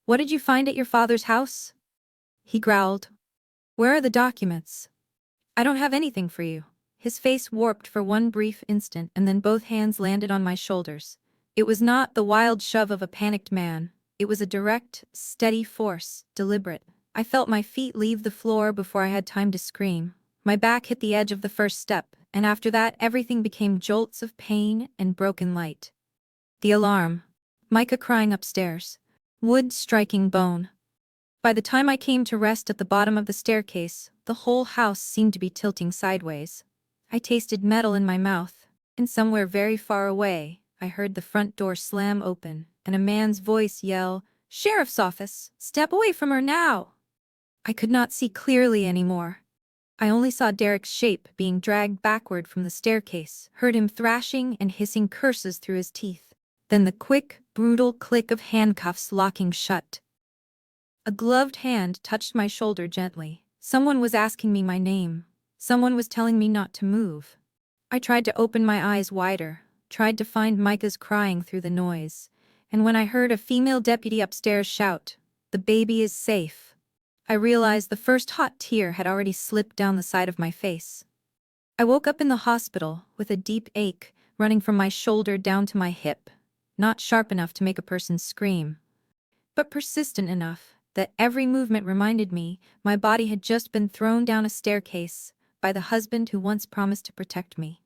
What did you find at your father's house? He growled. Where are the documents? I don't have anything for you. His face warped for one brief instant and then both hands landed on my shoulders. It was not the wild shove of a panicked man. It was a direct, steady force, deliberate. I felt my feet leave the floor before I had time to scream. My back hit the edge of the first step, and after that everything became jolts of pain and broken light. The alarm. Micah crying upstairs. Wood striking bone. By the time I came to rest at the bottom of the staircase, the whole house seemed to be tilting sideways. I tasted metal in my mouth, and somewhere very far away, I heard the front door slam open, and a man's voice yell, "Sheriff's office! Step away from her now!" I could not see clearly anymore. I only saw Derek's shape being dragged backward from the staircase, heard him thrashing and hissing curses through his teeth. Then the quick, brutal click of handcuffs locking shut. A gloved hand touched my shoulder gently. Someone was asking me my name. Someone was telling me not to move. I tried to open my eyes wider, tried to find Micah's crying through the noise, and when I heard a female deputy upstairs shout, "The baby is safe," I realized the first hot tear had already slipped down the side of my face. I woke up in the hospital with a deep ache running from my shoulder down to my hip, not sharp enough to make a person scream, but persistent enough that every movement reminded me my body had just been thrown down a staircase by the husband who once promised to protect me.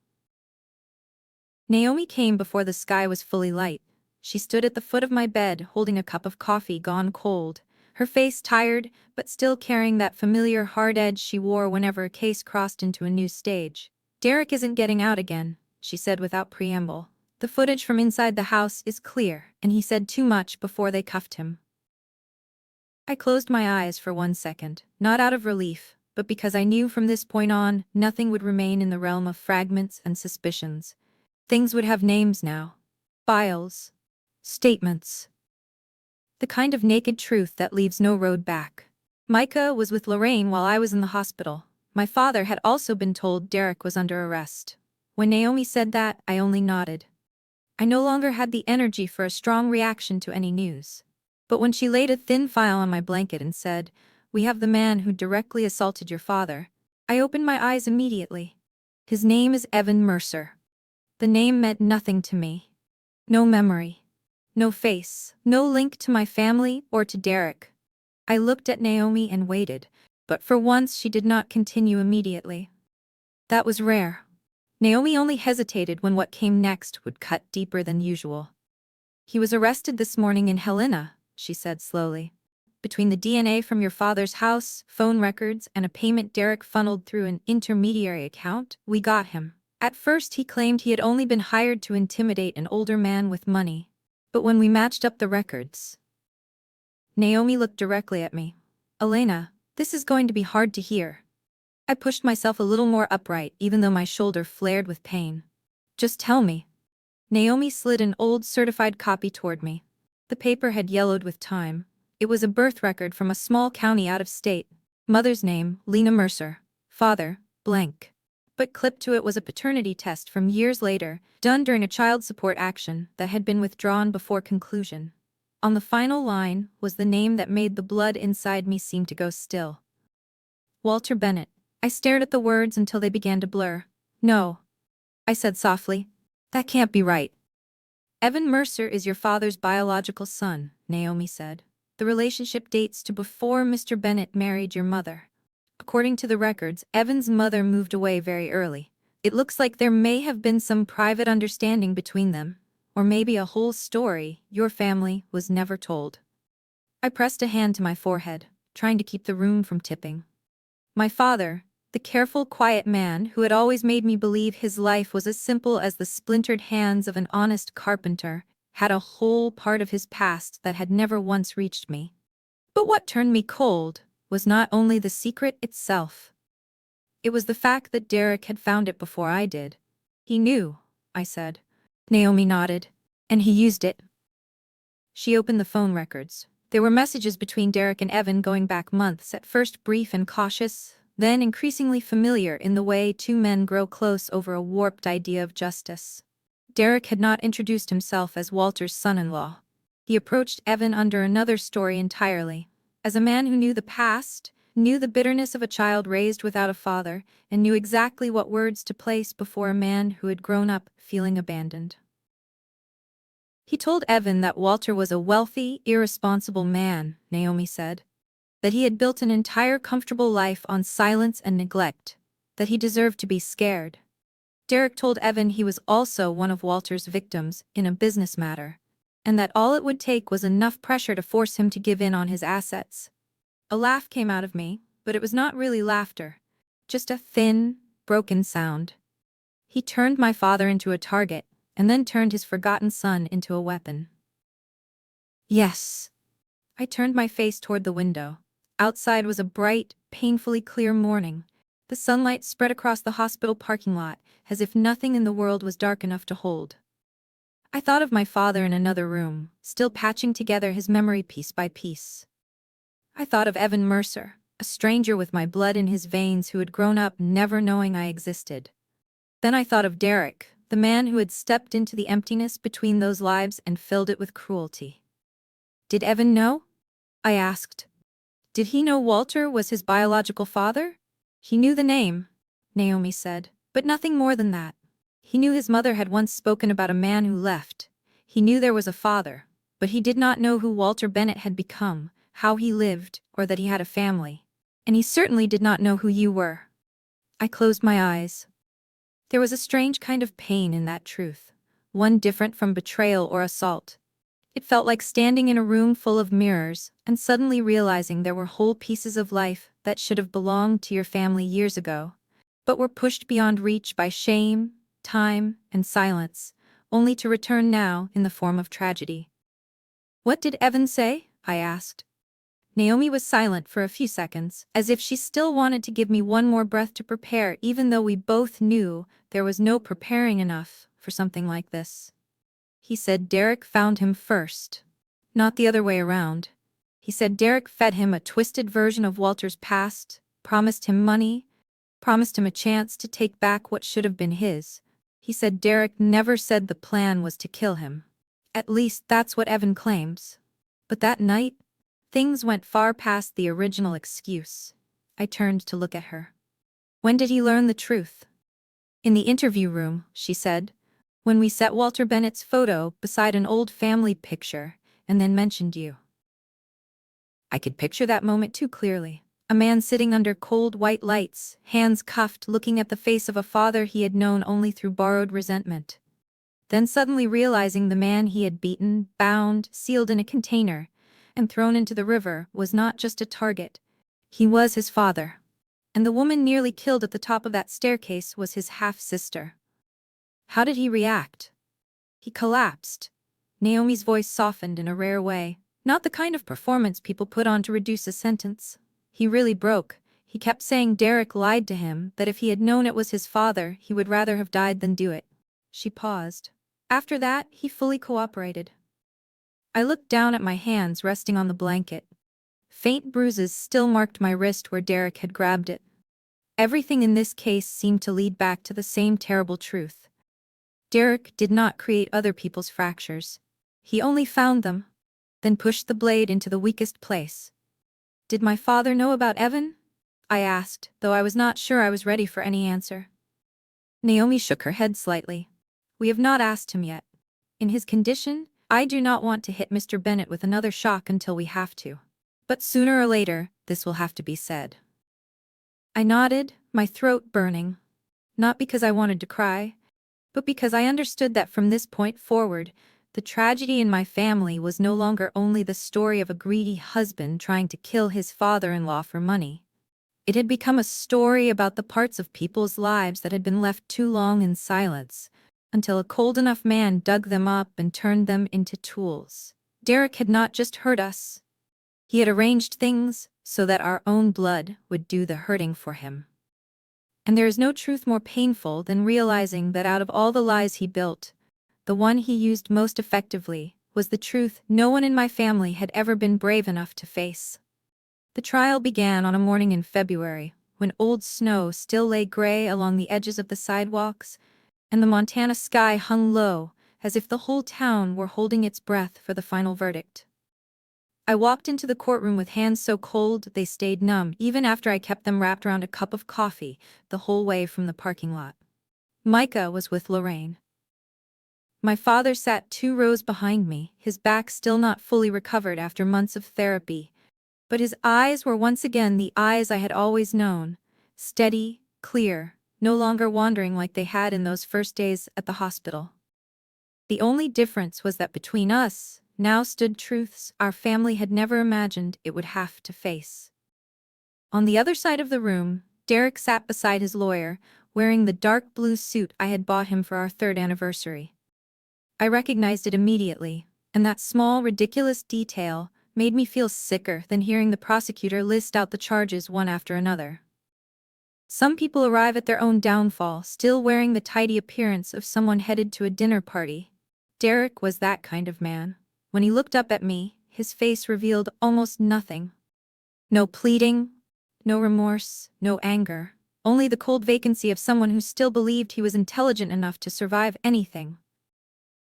Naomi came before the sky was fully light. She stood at the foot of my bed holding a cup of coffee gone cold, her face tired but still carrying that familiar hard edge she wore whenever a case crossed into a new stage. "Derek isn't getting out again," she said without preamble. "The footage from inside the house is clear, and he said too much before they cuffed him." I closed my eyes for 1 second, not out of relief, but because I knew from this point on, nothing would remain in the realm of fragments and suspicions. Things would have names now. Files. Statements. The kind of naked truth that leaves no road back. Micah was with Lorraine while I was in the hospital. My father had also been told Derek was under arrest. When Naomi said that, I only nodded. I no longer had the energy for a strong reaction to any news. But when she laid a thin file on my blanket and said, "We have the man who directly assaulted your father," I opened my eyes immediately. His name is Evan Mercer. The name meant nothing to me. No memory. No face. No link to my family or to Derek. I looked at Naomi and waited, but for once she did not continue immediately. That was rare. Naomi only hesitated when what came next would cut deeper than usual. "He was arrested this morning in Helena," she said slowly. "Between the DNA from your father's house, phone records, and a payment Derek funneled through an intermediary account, we got him. At first he claimed he had only been hired to intimidate an older man with money. But when we matched up the records..." Naomi looked directly at me. "Elena, this is going to be hard to hear." I pushed myself a little more upright even though my shoulder flared with pain. "Just tell me." Naomi slid an old certified copy toward me. The paper had yellowed with time. It was a birth record from a small county out of state. Mother's name, Lena Mercer. Father, blank. But clipped to it was a paternity test from years later, done during a child support action that had been withdrawn before conclusion. On the final line was the name that made the blood inside me seem to go still. Walter Bennett. I stared at the words until they began to blur. "No," I said softly. "That can't be right." "Evan Mercer is your father's biological son," Naomi said. "The relationship dates to before Mr. Bennett married your mother. According to the records, Evan's mother moved away very early. It looks like there may have been some private understanding between them, or maybe a whole story your family was never told." I pressed a hand to my forehead. trying to keep the room from tipping. My father, the careful, quiet man who had always made me believe his life was as simple as the splintered hands of an honest carpenter, had a whole part of his past that had never once reached me. But what turned me cold was not only the secret itself. It was the fact that Derek had found it before I did. He knew, I said. Naomi nodded. And he used it. She opened the phone records. There were messages between Derek and Evan going back months, at first brief and cautious, then increasingly familiar in the way two men grow close over a warped idea of justice. Derek had not introduced himself as Walter's son-in-law. He approached Evan under another story entirely, as a man who knew the past, knew the bitterness of a child raised without a father, and knew exactly what words to place before a man who had grown up feeling abandoned. He told Evan that Walter was a wealthy, irresponsible man, Naomi said. That he had built an entire comfortable life on silence and neglect. That he deserved to be scared. Derek told Evan he was also one of Walter's victims in a business matter, and that all it would take was enough pressure to force him to give in on his assets. A laugh came out of me, but it was not really laughter. Just a thin, broken sound. He turned my father into a target, and then turned his forgotten son into a weapon. Yes. I turned my face toward the window. Outside was a bright, painfully clear morning. The sunlight spread across the hospital parking lot, as if nothing in the world was dark enough to hold. I thought of my father in another room, still patching together his memory piece by piece. I thought of Evan Mercer, a stranger with my blood in his veins who had grown up never knowing I existed. Then I thought of Derek, the man who had stepped into the emptiness between those lives and filled it with cruelty. Did Evan know? I asked. Did he know Walter was his biological father? He knew the name, Naomi said, but nothing more than that. He knew his mother had once spoken about a man who left. He knew there was a father, but he did not know who Walter Bennett had become, how he lived, or that he had a family. And he certainly did not know who you were. I closed my eyes. There was a strange kind of pain in that truth, one different from betrayal or assault. It felt like standing in a room full of mirrors and suddenly realizing there were whole pieces of life that should have belonged to your family years ago, but were pushed beyond reach by shame, time, and silence, only to return now in the form of tragedy. What did Evan say? I asked. Naomi was silent for a few seconds, as if she still wanted to give me one more breath to prepare, even though we both knew there was no preparing enough for something like this. He said Derek found him first, not the other way around. He said Derek fed him a twisted version of Walter's past, promised him money, promised him a chance to take back what should have been his. He said Derek never said the plan was to kill him. At least that's what Evan claims. But that night, things went far past the original excuse. I turned to look at her. When did he learn the truth? In the interview room, she said, when we set Walter Bennett's photo beside an old family picture and then mentioned you. I could picture that moment too clearly. A man sitting under cold white lights, hands cuffed, looking at the face of a father he had known only through borrowed resentment. Then suddenly realizing the man he had beaten, bound, sealed in a container, and thrown into the river was not just a target. He was his father. And the woman nearly killed at the top of that staircase was his half-sister. How did he react? He collapsed. Naomi's voice softened in a rare way, not the kind of performance people put on to reduce a sentence. He really broke. He kept saying Derek lied to him, that if he had known it was his father, he would rather have died than do it. She paused. After that, he fully cooperated. I looked down at my hands resting on the blanket. Faint bruises still marked my wrist where Derek had grabbed it. Everything in this case seemed to lead back to the same terrible truth. Derek did not create other people's fractures. He only found them, then pushed the blade into the weakest place. Did my father know about Evan? I asked, though I was not sure I was ready for any answer. Naomi shook her head slightly. We have not asked him yet. In his condition, I do not want to hit Mr. Bennett with another shock until we have to. But sooner or later, this will have to be said. I nodded, my throat burning. Not because I wanted to cry, but because I understood that from this point forward, The tragedy in my family was no longer only the story of a greedy husband trying to kill his father-in-law for money. It had become a story about the parts of people's lives that had been left too long in silence, until a cold enough man dug them up and turned them into tools. Derek had not just hurt us. He had arranged things so that our own blood would do the hurting for him. And there is no truth more painful than realizing that out of all the lies he built, the one he used most effectively was the truth no one in my family had ever been brave enough to face. The trial began on a morning in February, when old snow still lay gray along the edges of the sidewalks, and the Montana sky hung low, as if the whole town were holding its breath for the final verdict. I walked into the courtroom with hands so cold they stayed numb even after I kept them wrapped around a cup of coffee the whole way from the parking lot. Micah was with Lorraine. My father sat 2 rows behind me, his back still not fully recovered after months of therapy, but his eyes were once again the eyes I had always known, steady, clear, no longer wandering like they had in those first days at the hospital. The only difference was that between us now stood truths our family had never imagined it would have to face. On the other side of the room, Derek sat beside his lawyer, wearing the dark blue suit I had bought him for our 3rd anniversary. I recognized it immediately, and that small, ridiculous detail made me feel sicker than hearing the prosecutor list out the charges one after another. Some people arrive at their own downfall still wearing the tidy appearance of someone headed to a dinner party. Derek was that kind of man. When he looked up at me, his face revealed almost nothing. No pleading, no remorse, no anger, only the cold vacancy of someone who still believed he was intelligent enough to survive anything.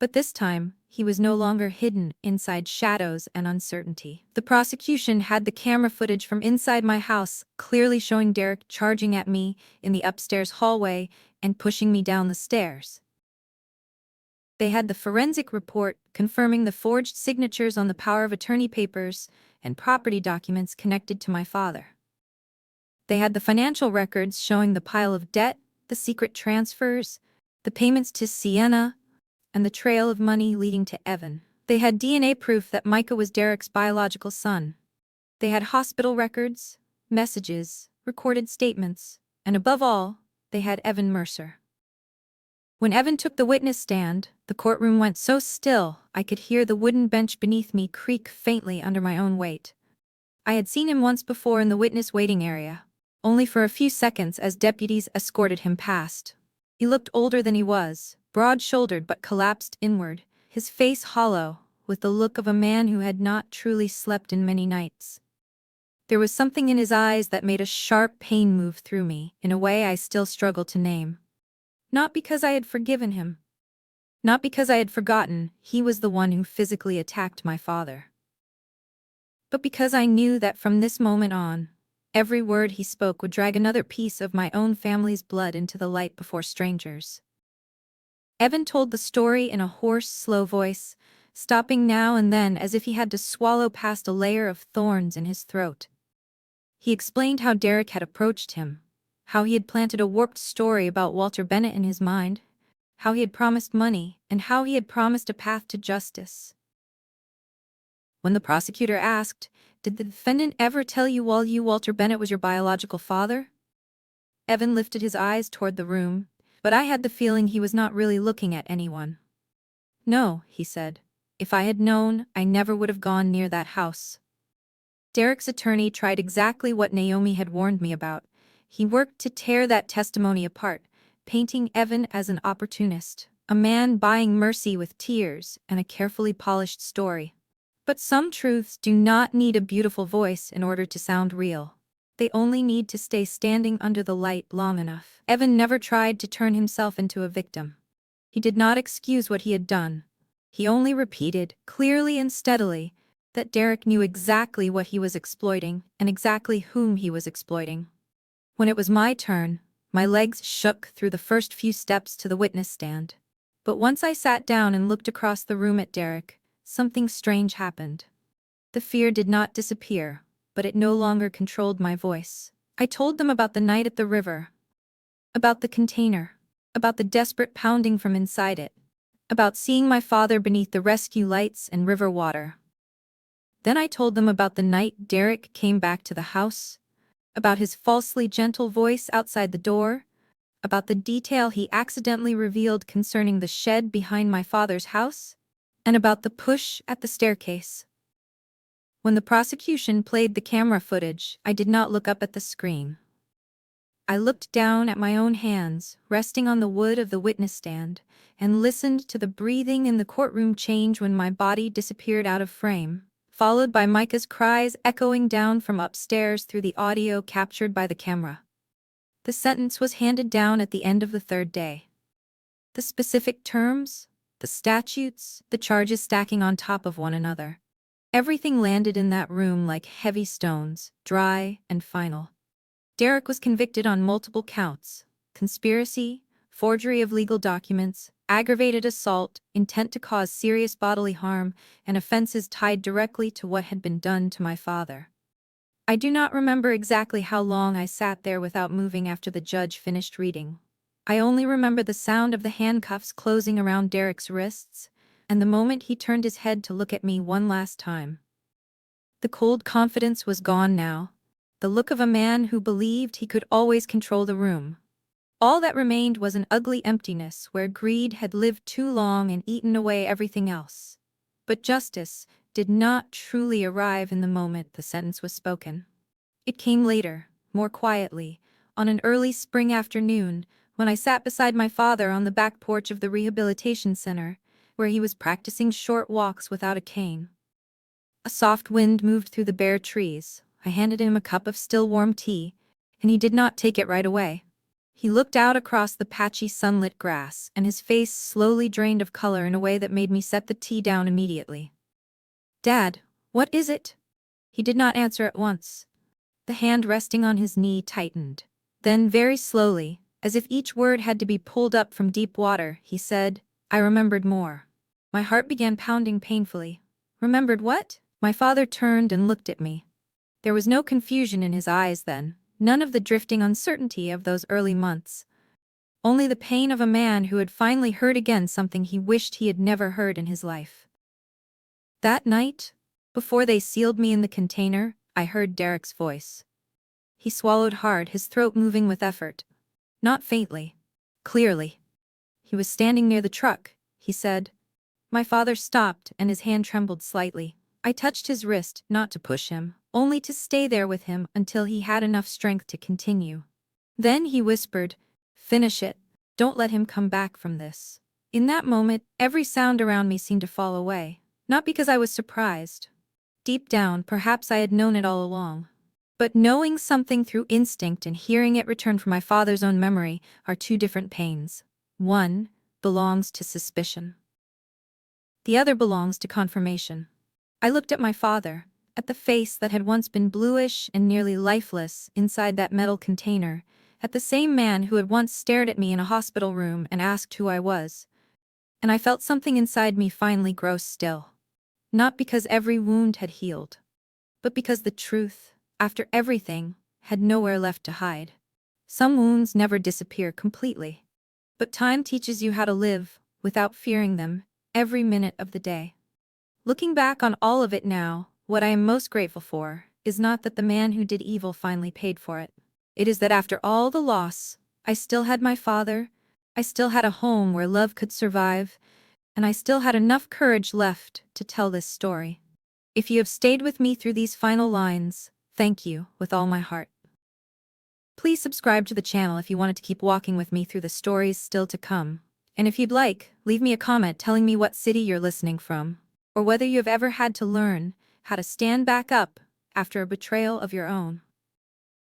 But this time, he was no longer hidden inside shadows and uncertainty. The prosecution had the camera footage from inside my house, clearly showing Derek charging at me in the upstairs hallway and pushing me down the stairs. They had the forensic report confirming the forged signatures on the power of attorney papers and property documents connected to my father. They had the financial records showing the pile of debt, the secret transfers, the payments to Sienna, and the trail of money leading to Evan. They had DNA proof that Micah was Derek's biological son. They had hospital records, messages, recorded statements, and above all, they had Evan Mercer. When Evan took the witness stand, the courtroom went so still I could hear the wooden bench beneath me creak faintly under my own weight. I had seen him once before in the witness waiting area, only for a few seconds as deputies escorted him past. He looked older than he was, broad-shouldered but collapsed inward, his face hollow, with the look of a man who had not truly slept in many nights. There was something in his eyes that made a sharp pain move through me, in a way I still struggle to name. Not because I had forgiven him. Not because I had forgotten he was the one who physically attacked my father. But because I knew that from this moment on, every word he spoke would drag another piece of my own family's blood into the light before strangers. Evan told the story in a hoarse, slow voice, stopping now and then as if he had to swallow past a layer of thorns in his throat. He explained how Derek had approached him, how he had planted a warped story about Walter Bennett in his mind, how he had promised money, and how he had promised a path to justice. When the prosecutor asked, "Did the defendant ever tell you Walter Bennett was your biological father?" Evan lifted his eyes toward the room, but I had the feeling he was not really looking at anyone. "No," he said. "If I had known, I never would have gone near that house." Derek's attorney tried exactly what Naomi had warned me about. He worked to tear that testimony apart, painting Evan as an opportunist, a man buying mercy with tears and a carefully polished story. But some truths do not need a beautiful voice in order to sound real. They only need to stay standing under the light long enough. Evan never tried to turn himself into a victim. He did not excuse what he had done. He only repeated, clearly and steadily, that Derek knew exactly what he was exploiting and exactly whom he was exploiting. When it was my turn, my legs shook through the first few steps to the witness stand. But once I sat down and looked across the room at Derek, something strange happened. The fear did not disappear, but it no longer controlled my voice. I told them about the night at the river, about the container, about the desperate pounding from inside it, about seeing my father beneath the rescue lights and river water. Then I told them about the night Derek came back to the house, about his falsely gentle voice outside the door, about the detail he accidentally revealed concerning the shed behind my father's house, and about the push at the staircase. When the prosecution played the camera footage, I did not look up at the screen. I looked down at my own hands, resting on the wood of the witness stand, and listened to the breathing in the courtroom change when my body disappeared out of frame, followed by Micah's cries echoing down from upstairs through the audio captured by the camera. The sentence was handed down at the end of the third day. The specific terms, the statutes, the charges stacking on top of one another. Everything landed in that room like heavy stones, dry and final. Derek was convicted on multiple counts: conspiracy, forgery of legal documents, aggravated assault, intent to cause serious bodily harm, and offenses tied directly to what had been done to my father. I do not remember exactly how long I sat there without moving after the judge finished reading. I only remember the sound of the handcuffs closing around Derek's wrists, and the moment he turned his head to look at me one last time. The cold confidence was gone now, the look of a man who believed he could always control the room. All that remained was an ugly emptiness where greed had lived too long and eaten away everything else. But justice did not truly arrive in the moment the sentence was spoken. It came later, more quietly, on an early spring afternoon, when I sat beside my father on the back porch of the rehabilitation center, where he was practicing short walks without a cane. A soft wind moved through the bare trees. I handed him a cup of still warm tea, and he did not take it right away. He looked out across the patchy sunlit grass, and his face slowly drained of color in a way that made me set the tea down immediately. "Dad, what is it?" He did not answer at once. The hand resting on his knee tightened. Then, very slowly, as if each word had to be pulled up from deep water, he said, "I remembered more." My heart began pounding painfully. "Remembered what?" My father turned and looked at me. There was no confusion in his eyes then, none of the drifting uncertainty of those early months. Only the pain of a man who had finally heard again something he wished he had never heard in his life. That night, before they sealed me in the container, I heard Derek's voice. He swallowed hard, his throat moving with effort. Not faintly. Clearly. He was standing near the truck, he said. My father stopped and his hand trembled slightly. I touched his wrist, not to push him, only to stay there with him until he had enough strength to continue. Then he whispered, "Finish it. Don't let him come back from this." In that moment, every sound around me seemed to fall away. Not because I was surprised. Deep down, perhaps I had known it all along. But knowing something through instinct and hearing it return from my father's own memory are two different pains. One belongs to suspicion. The other belongs to confirmation. I looked at my father, at the face that had once been bluish and nearly lifeless inside that metal container, at the same man who had once stared at me in a hospital room and asked who I was. And I felt something inside me finally grow still. Not because every wound had healed, but because the truth, after everything, had nowhere left to hide. Some wounds never disappear completely. But time teaches you how to live, without fearing them, every minute of the day. Looking back on all of it now, what I am most grateful for is not that the man who did evil finally paid for it. It is that after all the loss, I still had my father, I still had a home where love could survive, and I still had enough courage left to tell this story. If you have stayed with me through these final lines, thank you with all my heart. Please subscribe to the channel if you wanted to keep walking with me through the stories still to come. And if you'd like, leave me a comment telling me what city you're listening from, or whether you have ever had to learn how to stand back up after a betrayal of your own.